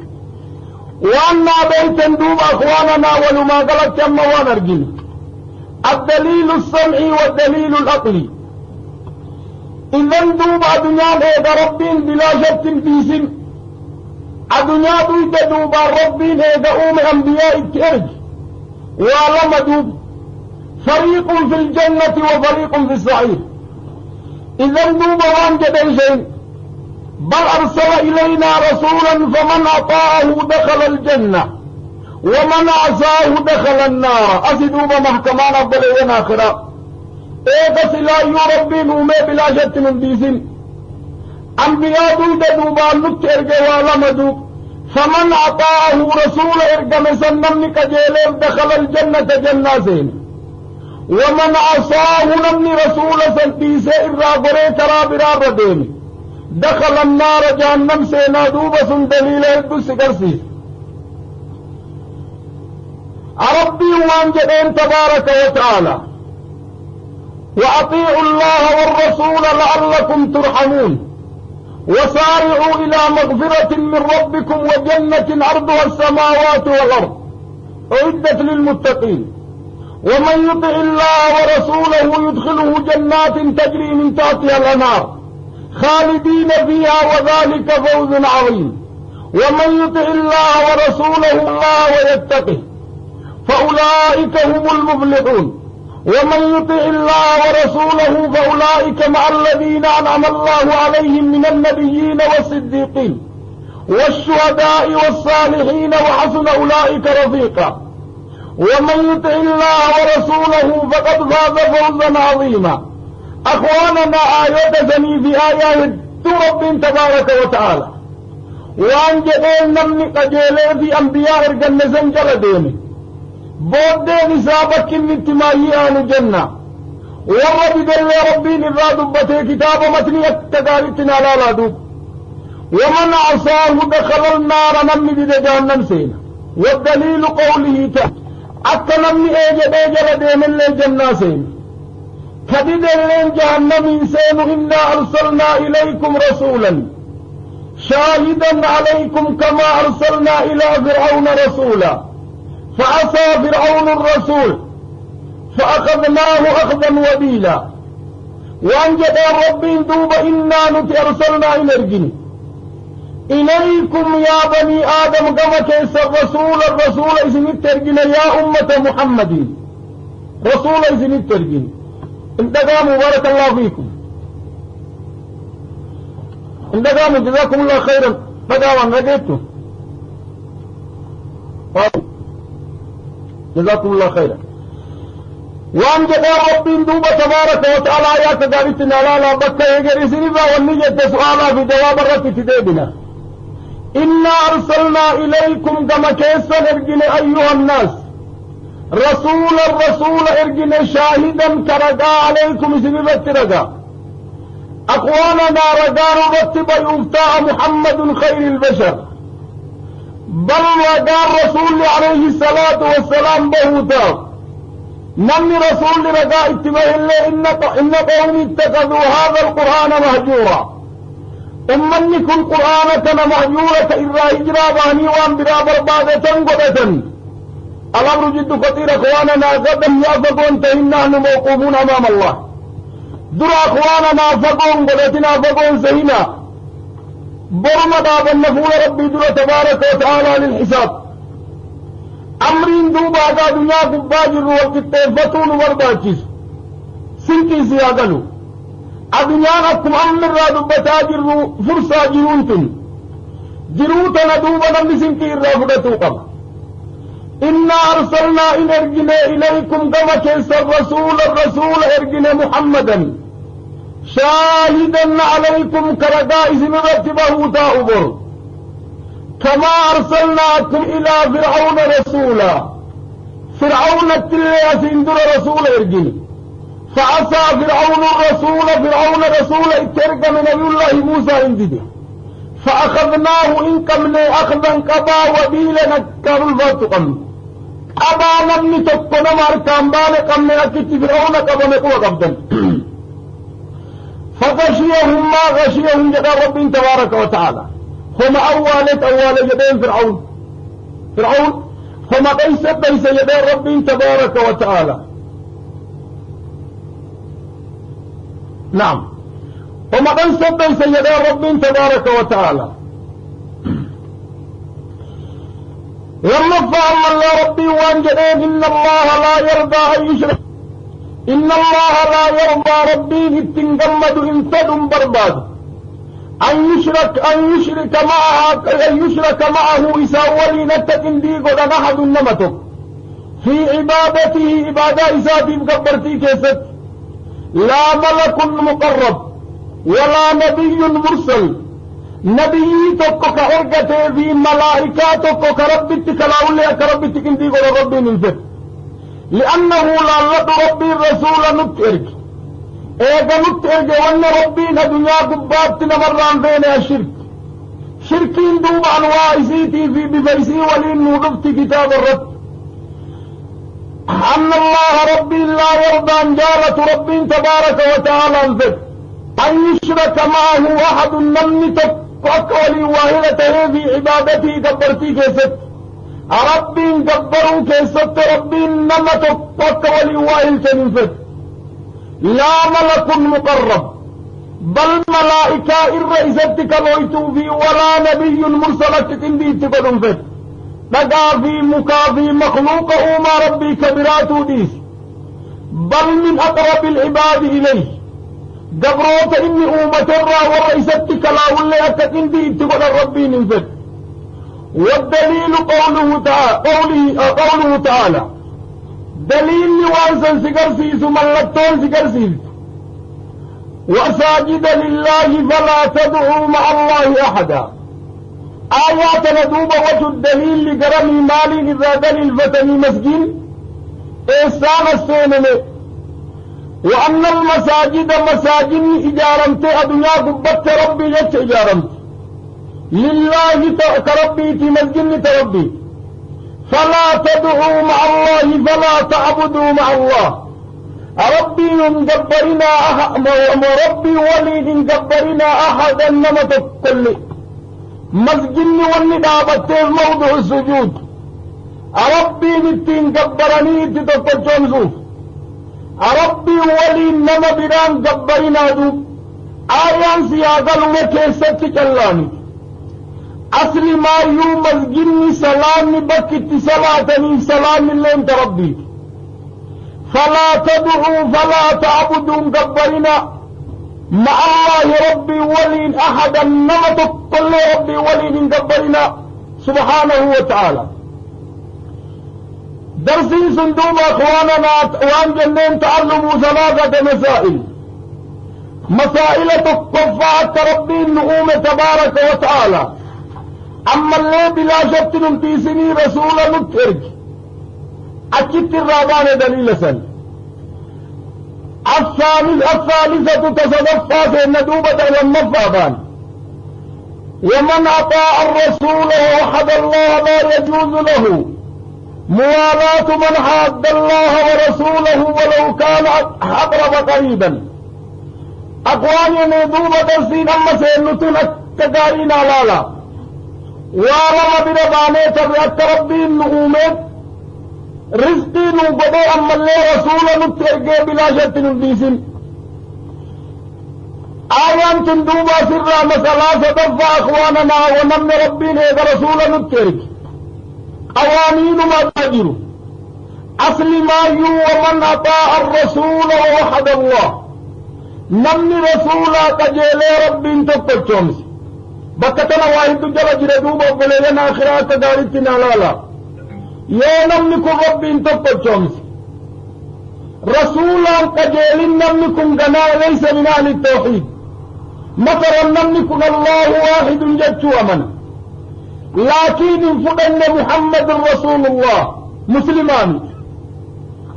وأنا بيتا دوب أخواننا ولما قلت كما ونرجل الدليل السمعي والدليل العقلي إذن دوب أدنيا إيدا ربين بلا شك في سن أدنيا دوجة دوب ربين إيدا أم أنبياء الترج ولما دوب فريق في الجنة وفريق في السعير إذن دوب وانجد شيء بل أرسل إلينا رسولا فمن أطاعه دخل الجنة ومن عصاه دخل النار أسدوب محكمان أبدالين آخرا إيقس لا يربي نومي بلا شك من ديسين أنبياء دوبا نتر جوالا مدوب فمن أطاعه رسول إرقم سنمني كجيلين دخل الجنة جناسين ومن عصاه نمني رسول سنتيسي إرابري ترابرا ردين دخل النار جهنم سينا دوبا سندليل إدس كرسيس ربي وانجدين تبارك وتعالى وأطيعوا الله والرسول لعلكم ترحمون وسارعوا إلى مغفرة من ربكم وجنة عرضها السماوات والأرض أعدت للمتقين ومن يطع الله ورسوله يدخله جنات تجري من تحتها الأنهار خالدين فيها وذلك فوز عظيم ومن يطع الله ورسوله الله ويتقه فأولئك هم المفلحون ومن يطع الله ورسوله فأولئك مع الذين أنعم الله عليهم من النبيين والصديقين والشهداء والصالحين وحسن أولئك رفيقا ومن يطع الله ورسوله فقد فاز فوزا عظيما أخواننا آياتني في آيات رب تبارك وتعالى وأن جدين نمني قجيلين في أنبياء الجنة جلدين بودين سابق الانتمائيان جنة ورد دل ربي نراد بته كتاب متنية تقارتنا لا لادوب ومن عصاه دخل النار نمني جهنم سينا والدليل قوله تعالى أتنمني اجل دين اللي جنة سينا كدد اللي جهنم سين إنا أرسلنا إليكم رسولا شاهدا عليكم كما أرسلنا إلى فرعون رسولا فعصى فرعون الرسول فأخذناه أخذا وبيلا وأنجد ربي دوب إنا أرسلنا إلى إليكم يا بني آدم كما كيس الرسول إذن الترجن يا أمة محمد رسول إذن الترجن انتقاموا بارك الله فيكم انتقاموا جزاكم الله خيرا فقاوا نجيتم جزاكم الله خيرا. وان جدا ربي دوبا تبارك وتعالى يا كدارتنا لا بكى يجري سنبا والنية سؤالا في جواب الرد تديبنا. إنا أرسلنا إليكم كما كيسا ارجن أيها الناس الرسول ارجن شاهدا كرقا عليكم سنبت رقا أقواننا رقا رتب يفتاء محمد خير البشر بل رقا الرسول عليه الصلاة والسلام بهوتا نمي رسول رقا اتباه الله إن قوم اتخذوا هذا القرآن مهجورا أمني كن قرآن كان مهجورة إلا هجرا باني وان برابر بعدة قدة الأمر جد خطير أخواننا قدم يأفقون تهنان موقوفون أمام الله در أخواننا فقون قدتنا فقون سهنا برمى داب النفول ربي در تبارك وتعالى للحساب أمرين دوبا دا دنيا كباجر والكتفتون ورداكس سنكي سياغلو أدنيانكم أمر رادو بتاجر فرصة جنونتن جنوتنا دوبا نمي سنكي الرافدتو قم إنا أرسلنا إن ارجنا إليكم كما كيس الرسول ارجنا محمدا شاهدا عليكم كرقائز مرتبه تاؤبر كما أرسلناكم إلى فرعون رسولا فرعون التلي سندر رسول ارجني فعصى فرعون رسول اترك من نبي الله موسى عندي فأخذناه إن قمنا أخذا قبا وبيلا نكر الفاتقم أبا نمني تقنا ماركام بالك قمنا أكت فرعون قبا نقوى قبدا فغشيهم ما غشيهم جدا رب تبارك وتعالى هم أول يدين فرعون هم قيس يدين رب تبارك وتعالى. نعم هم قيس يدين رب تبارك وتعالى. لما فهم الله ربي وانجدين إن الله لا يرضى ربي التنقمد انتدم برباد أن يشرك معه إساولي نتكن ديقو لنحد النمتك في عبادته عبادة إساتي بكبرتي كيست لا ملك مقرب ولا نبي مرسل نبي تكو كأرقته في ملائكاتك كربتك كلاولي كربتك ديقو لربي ننفت لأنه لا لد ربي الرسول نترك ايجا نترك وان ربينا دنيا قبابتنا مران بين الشرك شركين دوب انواع سيتي في بفيسي ولين نوقفت كتاب الرد أن الله ربي لا يرضى أن جالة ربي تبارك وتعالى انفت أن يشرك معه أحد نمني تفكولي واهلته في عبادتي كبرتي كيست ربي كبروا كيست ربي نما تفكولي واهلته انفت لا ملك مقرب بل ملائكة الرئيسة كالويتو في ولا نبي مرسلة تندي تقدم فت لقى في مكافي مخلوقه ما ربي كبراته ديس بل من أقرب العباد إليه قبروت إني أمة الرا والرئيسة كلاولي تندي تقدم ربي ننفت والدليل قوله تعالى دليل وانسان سكرسيس ملتون سكرسيس وساجد لله فلا تدعوا مع الله أحدا آيات ندوب وجه الدليل لقرمي مالي إذا دليل فتني مسجين إحسان السينم وأن المساجد مساجين إجارمت أدنيا قبت ربي جت إجارمت لله كربي في مسجين تربي فلا تدعوا مع الله فلا تعبدوا مع الله ربي ينجبرنا وربي ولي ينجبرنا أحدا نما تكل مسجن والندابة موضع السجود ربي نتين جبرني تتكجون زوف ربي ولي نما بران جبرنا دوب آيان سياغل وكيست كلاني أصل ما يوم مسجن سلام بكت صلاتني سلام الله انت ربي فلا تدعوا فلا تعبدوا جبرنا مع الله ربي ولي أحدا نمتك كل ربي ولي جبرنا سبحانه وتعالى درسي صندوق أخواننا وان جنين تعلموا 3 مسائل. مسائل تقفعت ربي النعوم تبارك وتعالى. أما اللي بلا شك نمتيسني رسولا نترك أجت الرابان دليل سن. الثالثة تصدفى في الندوبة والنفابان. ومن أطاع الرسول ووحد الله لا يجوز له موالاة من حاد الله ورسوله ولو كان أقرب قريبا. أقواني ندوبة درسين أما سينتون التقارين على وعلم برباني تبعت ربي النعومات رزقي نوبدو أما اللي رسولا نترقى بلا شرط نديسين. آيان تندوبا سرا مسلا ستفى أخواننا ونمن ربين إذا رسولا نترقى قوانين ما تجروا أصل ما يو ومن أطاع الرسول ووحد الله نمن رسولا تجيلي ربين تقتشمس بكتنا واحد جل جردوبا بلينا آخرات دارتنا لالا يا نمنكم ربين تقتشمس رسولا تجيل نمنكم جنا ليس من أهل التوحيد مثلا نمنكم الله واحد جدت ومن لكن فدن محمد رسول الله مسلمان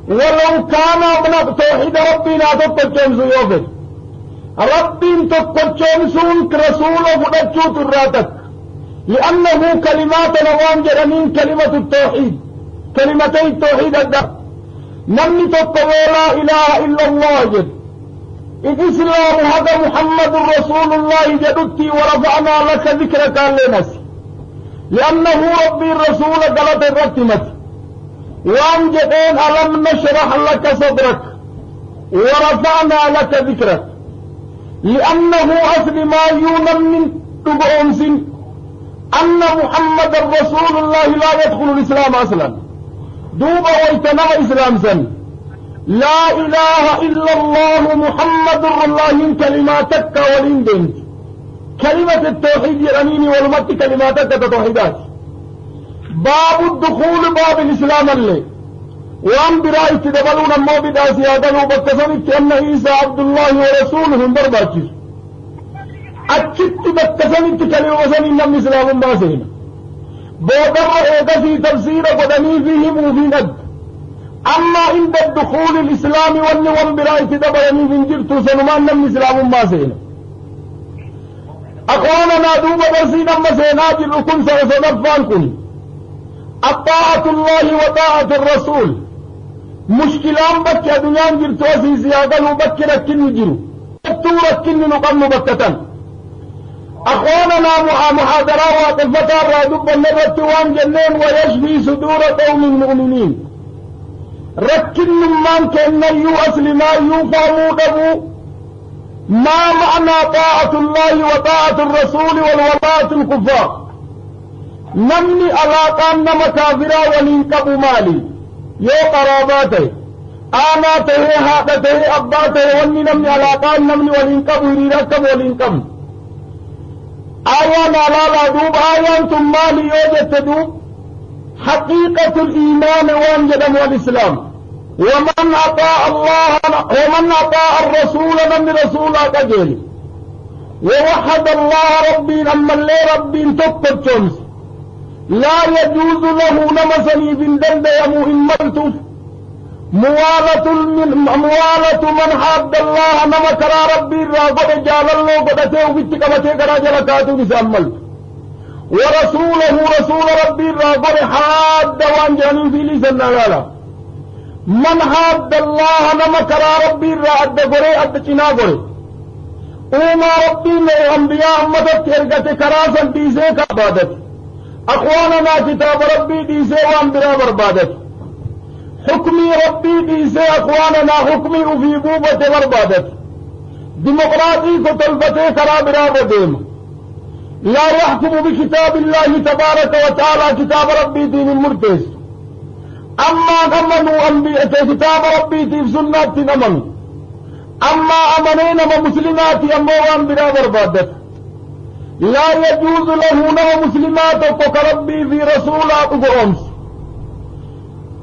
ولو كان من توحيد ربنا تقتشمس يوفد ربين تقتشمسون كرسول فدتشو تراتك لأنه كلمات نوان جرمين كلمة التوحيد كلمتي التوحيد الدار نمني تقوى لا إله إلا الله جد إسلام هذا محمد رسول الله جدتي ورفعنا لك ذكرك لناس لأنه ربي الرسول قلت الرتمت وأن جدين ألم نشرح لك صدرك ورفعنا لك ذكرك لأنه أصل ما يونم من تبعونس أن محمد رسول الله لا يدخل الإسلام أصلا دوبا ويتنع إسلام سن لا إله إلا الله محمد الله كلماتك والإندين كلمة التوحيد يرميني والمت كلماتك توحيدات باب الدخول باب الإسلام اللي وأن برأي تدبلون الموبد أسيادة وبكسنت أن عيسى عبد الله ورسوله برباكر أكدت بكسنت كلمة وسن إنم إسلام باسين بودر إيقسي تفسير قدمي فيهم وفي ند أما عند الدخول الإسلام وأن برأي تدبلني من جرت سنمان إنم إسلام باسين أخواننا دوب درسين أما سيناجي الركن سيصدفانكم الطاعة الله وطاعة الرسول مشكلان بك يا دنيا جرتو في زيادة وبك ركن جرو ركن نقم بكة أخواننا محاضرة وقفة رادب النبت وان جنين ويشفي صدور قوم المؤمنين ركن من كأن يو أصل ما يفهموا دبو ما معنى طاعة الله وطاعة الرسول والولاة الكفار نمني علاقان نما كافرا ولينكب مالي يو قراباته آناته حادته أباته وني نمني علاقان نمني ولينكب وريركب ولينكب آيان على لا دوب آيان ثم مالي يوجد دوب حقيقة الإيمان وانجدم والإسلام ومن أطاع الله ومن أطاع الرسول من رسولا كجيل ووحد الله ربي أما اللي ربي تقبل شمس لا يجوز له نمسني بندند يمو إمالتف موالة من حاد الله نمكرا ربي راقب جال الله قدته وبتكبته كراجل كاتو نسأملت ورسوله رسول ربي راقب حاد وانجاني في لسان لالا من حاد الله نمكرا ربي راقب قري أدتنا قري اوما ربي میں انبیاء امتت ترگت کراسن دیسے کا عبادت اخواننا کتاب ربی دیسے وانبرا بربادت حکمی ربی دیسے اخواننا حکمی افیبوبت بربادت ديمقراطي كتلبته كرابرا وديم لا يحكم بكتاب الله تبارك وتعالى كتاب ربي دين المرتز أما أمنوا أنبياء كتاب ربي في سنة أمنوا أما أمنين ومسلمات أموان بلا بربادت لا يجوز له نو مسلمات وكربي في رسولات قرمس أما أمنوا أنبياء كتاب ربي في سنة أمنوا أما أمنين ومسلمات أموان بلا بربادت لا يجوز له نو مسلمات وكربي في رسولات قرمس أما أمنوا أنبياء كتاب ربي في سنة أمنوا أما أمنين ومسلمات وكربي في رسولات قرمس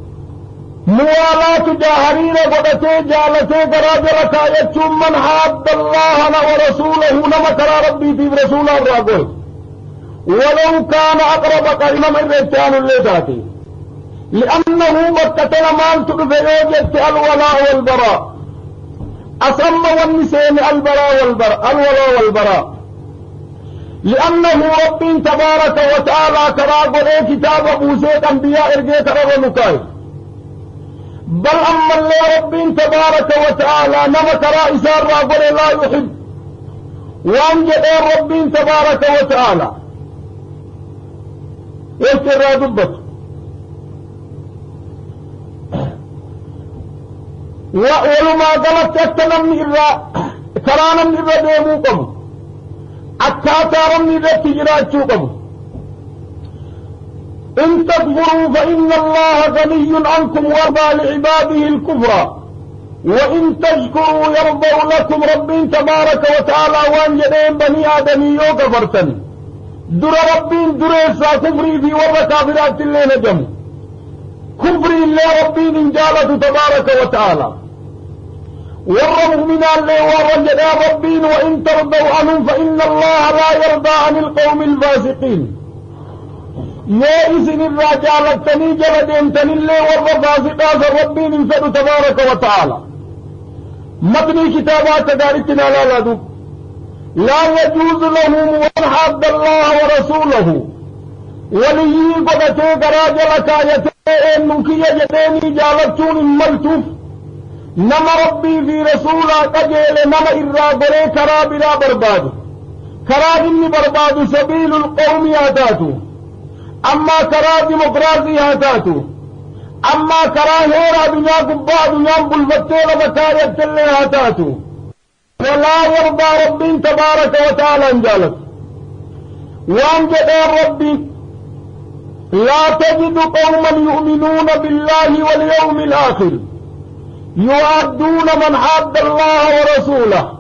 موالات جاهرين قدتي جالتي قراجل كايتشم من حاد الله ورسوله نما كرا ربي في رسول الرجل ولو كان أقرب قريبا من رجال الليتاتي لأنه مكتل مان تدفعوجت الولاء والبراء أسمى والنسين الولاء والبراء لأنه رب تبارك وتعالى كراغل كتاب موسى أنبياء إرجيك رغنكاي بل أما اللي رب تبارك وتعالى نما كرا إسار راغل لا يحب وانجد رب تبارك وتعالى يسر دبت ولما قلت تتنمي إلا كرانا من إلا ديموكم أكاتا من إلا تجراتكم إن تكفروا فإن الله غني عنكم وارضى لعباده الكفر وإن تشكروا يرضى لكم رب تبارك وتعالى وانجدين بني آدمي كفرتن در ربين دريسا كفري في ورى كافرات اللي نجم كفري اللي ربين انجالة تبارك وتعالى ورى مؤمنا اللي ورى جدا ربين وإن ترضوا عنهم فإن الله لا يرضى عن القوم الفاسقين يا إذن الرجال التني جلدين تني اللي ورى فاسقات ربين انفدوا تبارك وتعالى متني كتابات تدارتنا لا دوك لا يجوز له من حد الله ورسوله ولي قدتي كراجل كايتين نكي جديني جالتون الملتوف نما ربي في رسولا قجل نما إرابري كرا بلا برباد كرا إني برباد سبيل القوم ياتاتو أما كرا ديمقراطي ياتاتو أما كرا هيرا دنيا قبا دنيا بلفتيل بكاية اللي ياتاتو ولا يرضى ربي تبارك وتعالى انجالت وانجد ربي لا تجد قوما يؤمنون بالله واليوم الآخر يعدون من حاد الله ورسوله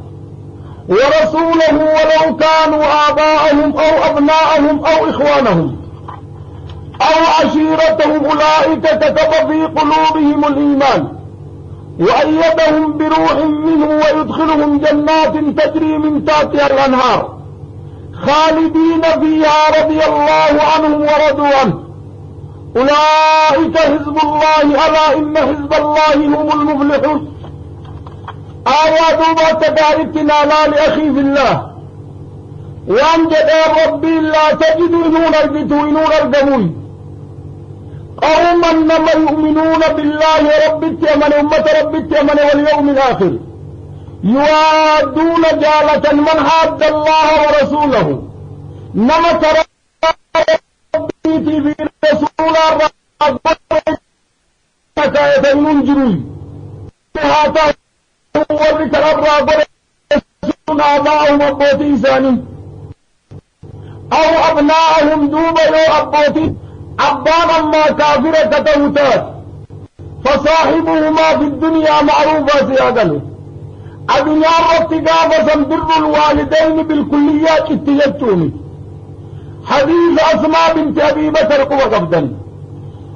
ولو كانوا آباءهم أو أبناءهم أو إخوانهم أو عشيرتهم أولئك كتب في قلوبهم الإيمان وأيدهم بروح منه ويدخلهم جنات تجري من تحتها الأنهار خالدين فيها رضي الله عنهم ورضوا عنه أولئك حزب الله ألا إن حزب الله هم المفلحون آيات ما تداركنا لا لأخي في الله وأنجد ربي لا تجد نور البتوين الجموي قوما نما يؤمنون بالله رب التمن أمة رب التمن واليوم الآخر يوادون جالة من حاد الله ورسوله نما ترى في رسول الله منجرون هذا هو ذكر الرابر آباءهم أبوتي ثاني أو أبناءهم دوبا يو أبوتي أبان أما كافرة توتات فصاحبهما في الدنيا معروفة سيادله الدنيا رتقابة بر الوالدين بالكليات اتجتوني حديث أسماء بنت أبي بكر قوة قبدا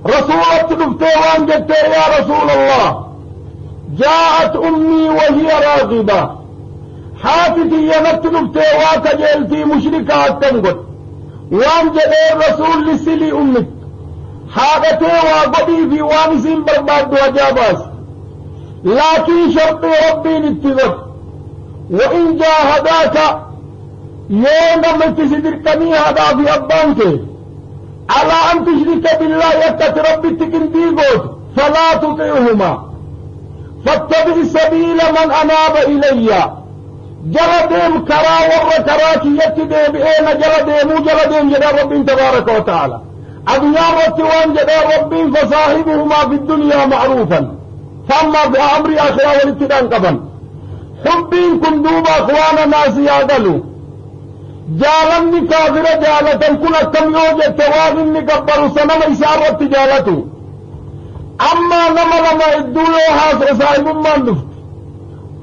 رسولة نفتوان جدت يا رسول الله جاءت أمي وهي راغبة حافتي ينت نفتوان كجلتي مشركات تنقل وان جدي الرسول لسلي أمك حاجتي وقضي في وانسين برباد وجاباس لكن شرط ربي نتذك وإن جاهداك يوم تسدركني هذا في أبانك على أن تشرك بالله يتت ربي تكنديقوت فلا تطيعهما فاتبع سبيل من أناب إلي جلدهم كرا وركراك يتدي بأين جلدهم جلدهم جدا رب تبارك وتعالى أدنيا رتوان جدا رب فصاحبهما في الدنيا معروفا فأما بأمر آخرة والاتدان قبل حبين كندوب أخوانا ناس يادلوا جالني كافر جالة كل كم يوجد توازن كبر سنم إشارة جالته أما لما الدولة صاحب ما نفت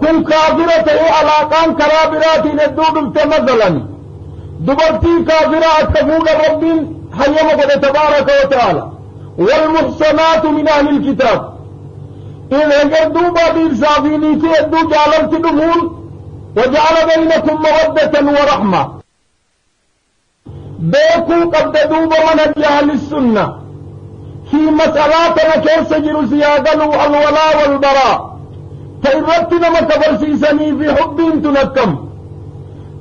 كن كافرة علاقان كرابرات ندود مثلا دبرتي كافرة تفوق الرب حيما قد تبارك وتعالى والمحسنات من أهل الكتاب إذا دوبا بإرسافيني تيدو جعلت دمون وجعل بينكم مودة ورحمة بيكو قد دوبا من أهل السنة في مسألاتنا كيف سجر زيادة الولاء والبراء فإردتنا ما تبرسيسني في حب تنكم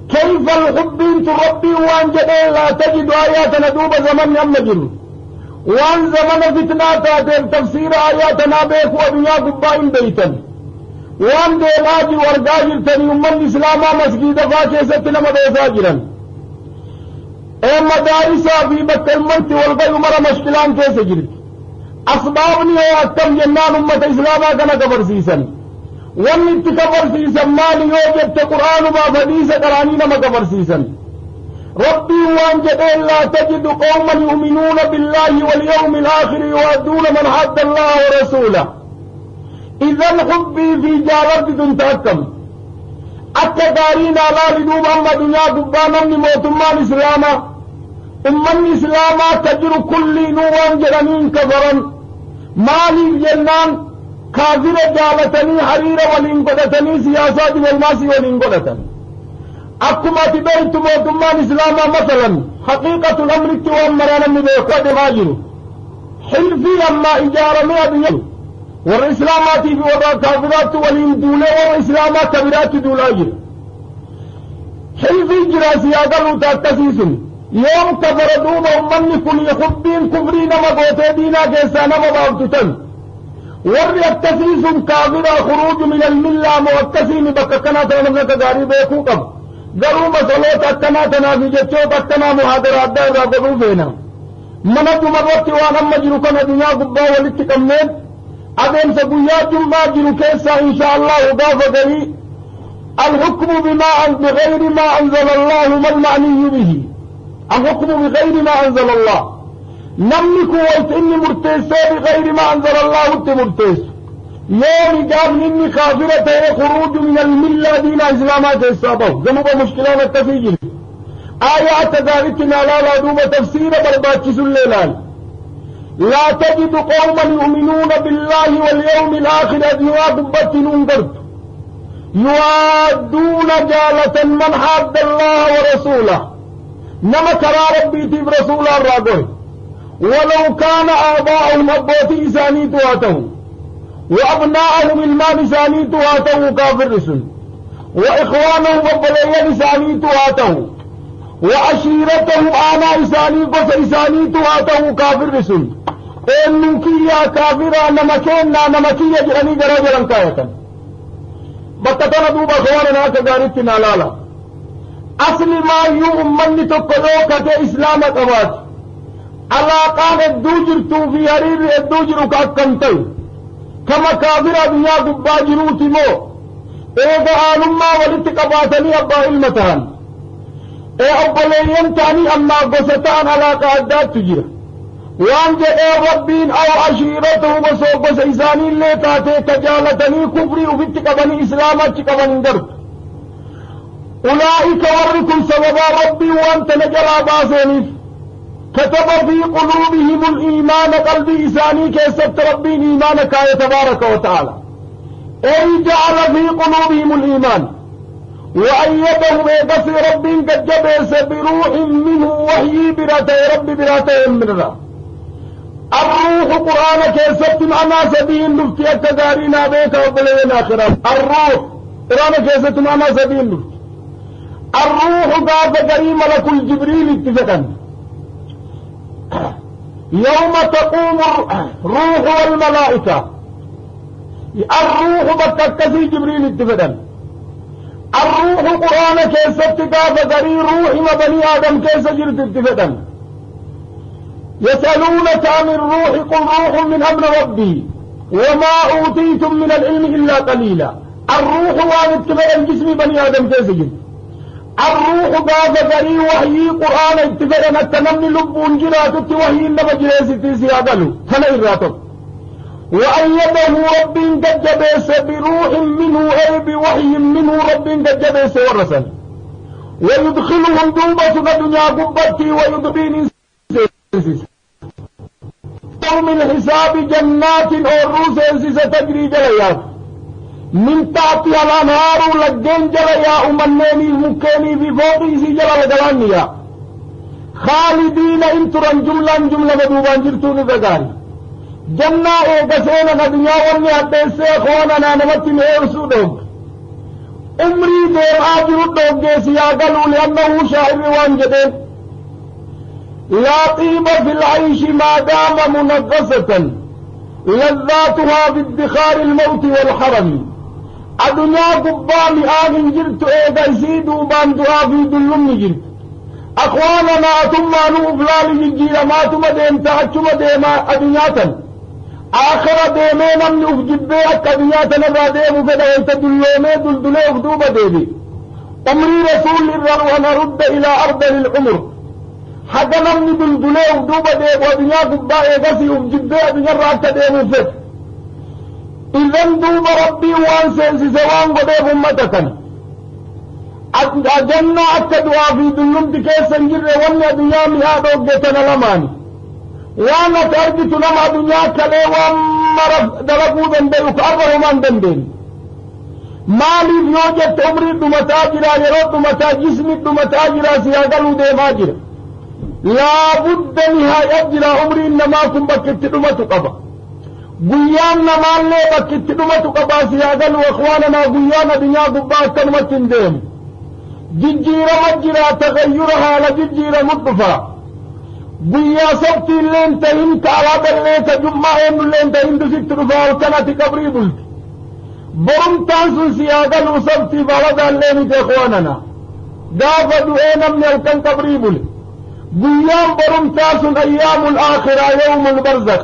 كيف الحب تربي وان جدي لا تجد آياتنا دوب زمن يمجر وان زمن فتنات تفسير آياتنا بيك وبيا قبائن بيتا وان ديلاجي ورقاجر تني من الإسلام مسجد فاكيستنا مدوساجرا اے مدارسا في بك المنت والغي مرة مشكلان كيس جرت أسبابني أكتم جنان أمة إسلاما كان كبرسيسا ومن تكبرسيسا مالي يوجد قرآن ما فديس قرانين ما كبرسيسا ربي وانجد لا تجد قوما يؤمنون بالله واليوم الآخر يؤدون من حد الله ورسوله إذن حبي في جارتكم تحكم أكتارين على لدوم أما دنيا قبانا من موتمان إسلاما أمان إسلاما تجر كل نوان جرمين كفرا مالي جنان كافر جالتني حرير ولنقلتني سياسات والماسي ولنقلتني أكما تبيت موتمان إسلاما مثلا حقيقة الأمر التوامرانا من بيقود ماجر حلفي أما إجارة مئة والإسلامات في وضع كافرات والإندولة والإسلامات كبيرات دولاجر حلفي جراسي أقلوا تأتسيس يوم كفردوم أمني كل يحبين كفرين مقوتي دينا كيسانا مباوتتن ورّي التسيس كافر خروج من الملة مؤتسين بككنا تنمك غاري بيكو قب قروا مسلوت أتنا في جتشوت أتنا محاضرات دا قبروا فينا منجو مروتي وانا مجركنا دنيا قبا والاتكمين أدين سبويات ما جرو كيسا إن شاء الله ضاف قري الحكم بغير ما أنزل الله ما المعني به الحكم بغير ما أنزل الله نملك وإني مرتسى بغير ما أنزل الله مرتسى يوم جاب إني خافرة خروج من الملة دين إسلامات السابق جنوب مشكلات التفجير آيات ذلكنا لا دوب تفسير برباتش الليلان لا تجد قوما يؤمنون بالله واليوم الآخر أدنوا بطنون قرد يوادون جالة من حاد الله ورسوله نما ترى ربي تيب رسول الرابع ولو كان آباؤهم أبوتي إساني تواتهم وأبناءهم المال إساني تواتهم كافر رسل وإخوانهم وبليان إساني تواتهم وعشيرتهم آنا إساني قس إساني تواتهم كافر رسل إنكي يا كافر نمكينا نمكي يجرني جراجرا كاية بكتنا دوبا خواننا كغارتنا لالا أصل ما يؤمن تقلوك كإسلام قبات علاقان الدوجر في هرير الدوجر كأكمتل كما كافر دنيا قبا جروتي مو إيغا آلما ولتقباتني أبا علمتان أبليين تاني أما قستان علاقة أداد تجير وان جاء ربين أو عشيرته وسوق سيساني اللي تاتي كجالتني كفري وفتك بني إسلامات كبني درد أولئك وركم سببا ربي وانت نجرى باسينيف كتب في قلوبهم الإيمان قلبي إساني كيست ربين إيمانك يا تبارك وتعالى أي جعل في قلوبهم الإيمان وأيدهم بس ربي قد جبس بروح منه وحي براته ربي براته من الله الروح قرآن كيست معنا سبيل نفتي التدارينا بيك وبلين آخرة الروح قرآن كيست معنا سبيل نفتي الروح قاد قريم ملك الجبريل اتفقا يوم تقوم الروح والملائكة الروح بتكسي جبريل اتفقا الروح قرآن كيست قاد قريم روح مبني آدم كيس جرت اتفقا يسألونك عن الروح قل روح من أمر ربي وما أوتيتم من العلم إلا قليلا الروح وان اتفقا الجسم بني آدم كيس جرت الروح قاد قريم وحي قرآن اتفقا التنمي لبون جراتك وحي إنما جريسي سيادلو فنئراتك وأيده رب قد جبس بروح منه أي بوحي منه رب قد جبس ورسل ويدخلهم دوبة الدنيا قبتي ويدبين من حساب جنات الروس ستجري جليات من تحتها الأنهار لجين جليا أمنيني مكيني في فوقي سجل الجلانية خالدين انترا جملة بدوبان جرتون ذكاري جنة ايقسينا ندنيا ورني حدث اخوانا نمتن ايرسودوك عمري دير آجر الدوك سياقلوا لأنه شاعر روان جدين لا طيب في العيش ما دام منغصة لذاتها بادخار الموت والحرم الدنيا قبامي آغن جرت ايقسيدوا باندها في دلم جرت أخواننا ثم نوفلال جيجيرا ما ثم دين تحكم ديما أدنياتا آخر ديمين من أفجبه أكدنياتا نبا ديم فدا يتدلومي دلدلي أفدوب ديبي أمري رسول الله ونرد إلى أرض للعمر حقا من دلدلي أفدوب ديب ودنيا قبائي قسي أفجبه أدنيا رأت ديم فد إذن دوب ربي وانسيسي سوان قديب أمتكنا أجنة أكدوا في دلم تكيسا جر وانا دنيا مهاد وقتنا لماني وانا ترجت لما دنيا كلي وامرف دلقوا دنديك أبره من دندين مالي يوجد عمري دمتاجرا يرد دمتاجسمي دمتاجرا سياقلوا دي ماجرا لا بد نهاية جرا عمري إنما كن بكت دمتك أبا قيان نمان لي بكت دمتك أبا سياقلوا أخواننا قيان دنيا قبا كلمة ديم ججيرة مجرى تغيرها لججيرة مطفى بيا سبتي اللين تهين كعلاد اللين تجمعين اللين تهين دسك رفا وكانت كبري بلت برم تانسو سياغا وسبتي بلد اللين تخواننا دافدوا اينا من الكن كبري بلت بيام برم تانسو ايام الآخرة يوم البرزخ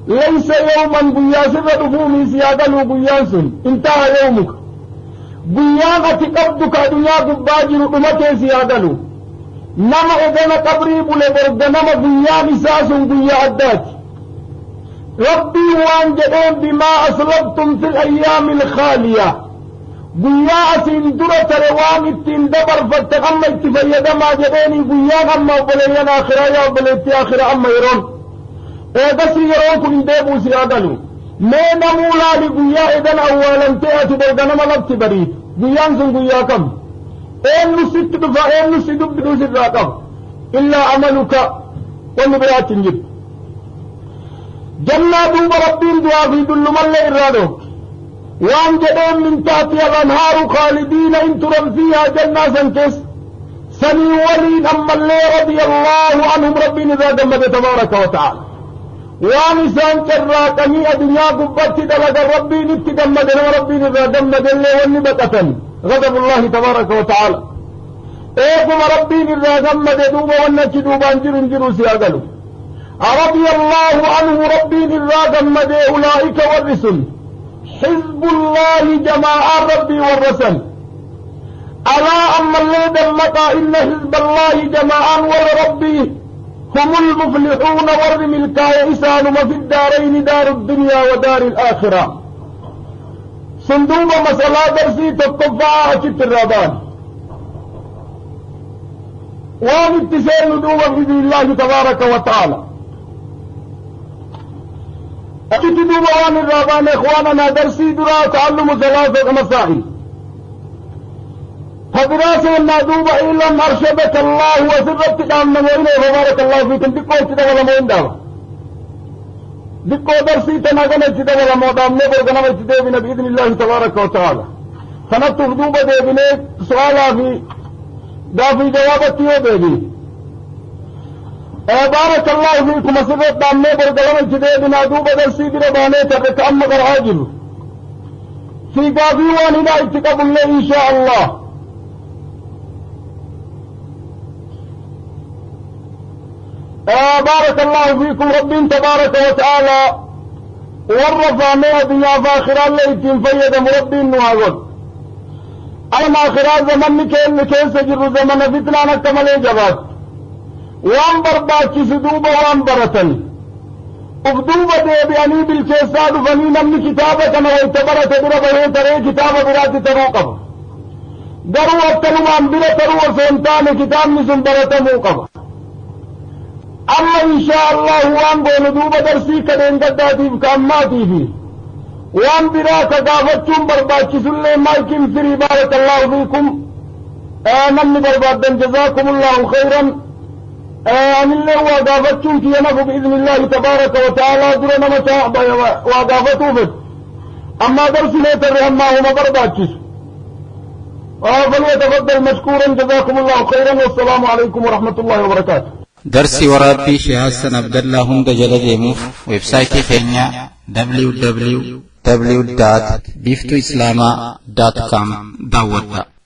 ليس يوما بيا سفة فومي سياغا وبيانسون انتهى يومك guyyaan ati qabdu ka adunyaa gubbaa jiru dhumatee si yaadalu nama edana qabrii bule borga nama guyyaan isaa sun guyyaa addaati rabbii waan jedheen bimaa aslabtum fi ayyaami alkhaaliya guyyaa asiin dura tare waan ittiin dabarfattan amma itti fayyadamaa jedheeni guyyaan amma obboleeyyan akhiraa yaa obboleettii akhiraa amma yeroon eegasii yeroon kun hin deebuu si yaadalu mee namuu laali guyyaa edan awwaalantee ati borga nama lafti bariitu guyyaan sun guyyaa kam eenyu sitti dhufa eenyu si dubbiduu sirraa qaba illaa amaluka wanni biraatti hin jirtu jannaa duuba rabbiin du'aa fi dullumallee irraa dhooke waan jedheen min taatiha alanhaaru khaalidiina in turan fiihaa jannaa san keessa sanii waliin ammallee radiyallaahu anhum rabbiin irraa gammade tabaaraka wa ta'aala waan isaan carraaqanii adunyaa gubbatti dalagan rabbiin itti gammade nama rabbiin irraa gammadellee wanni baqatan ghadabullaahi tabaaraka wa ta'aala eeguma rabbiin irraa gammade duuba wanni achi duubaan jiru jiru si agalu radiyallaahu anhu rabbiin irraa gammade ulaa'ika warri sun xizbullaahi jamaa'aan rabbii warrasan alaa ammallee dammaqaa inna xizballaahi jamaa'aan warra rabbii هم المفلحون ورم الكائسان وفي الدارين دار الدنيا ودار الآخرة صندوق مسألة درسي تقفع أكت الرابان وان اتسال ندوبا بإذن الله تبارك وتعالى أكت دوبا وان الرابان إخواننا درسي درا تعلم ثلاثة مسائل فدراسة النادوبة إلا أرشدك الله وسرت قامنا وإليه فبارك الله فيكم دكو اتدى ولا موين دكو درسي تناغن اتدى ولا موضام نبو غنم اتدى بنا بإذن الله تبارك وتعالى فنبت فدوبة دي بنيك سؤالا في دافي جوابتي وبيدي بارك الله فيكم وسرت قام نبو غنم اتدى بنا دوبة درسي برباني تبك أما غرعاجل في قافي واننا اتقاب الله إن شاء الله بارك الله فيكم رب تبارك وتعالى ورفع من الدنيا فاخرا ليتم فيد مربي النواغل أنا آخرا زمن كين سجر زمن فتنة نكمل جبات وان برباكي سدوبة وان برتن افدوبة دي بأني بالكيساد فني نمني كتابة كما ويتبرت بربه تري كتابة برات تروقب دروا التنوان بلا تروا سنتان كتاب نسن برت موقب أما إن شاء الله وان بولدوب درسي كدين قداتي بكاماتي فيه وان براك قافتهم برباكي سلي مايكين فري بارك الله فيكم نمني بربادا جزاكم الله خيرا أن الله وقافتهم في ينفو بإذن الله تبارك وتعالى درنا متاع وقافتوا فيه أما درسي ليترهم ما هو برباكي فليتفضل مشكورا جزاكم الله خيرا والسلام عليكم ورحمة الله وبركاته. درسي ورابي شيخ حسن عبد الله هند جلديموف ويب سايت خينيا www.biftuislama.com دعوة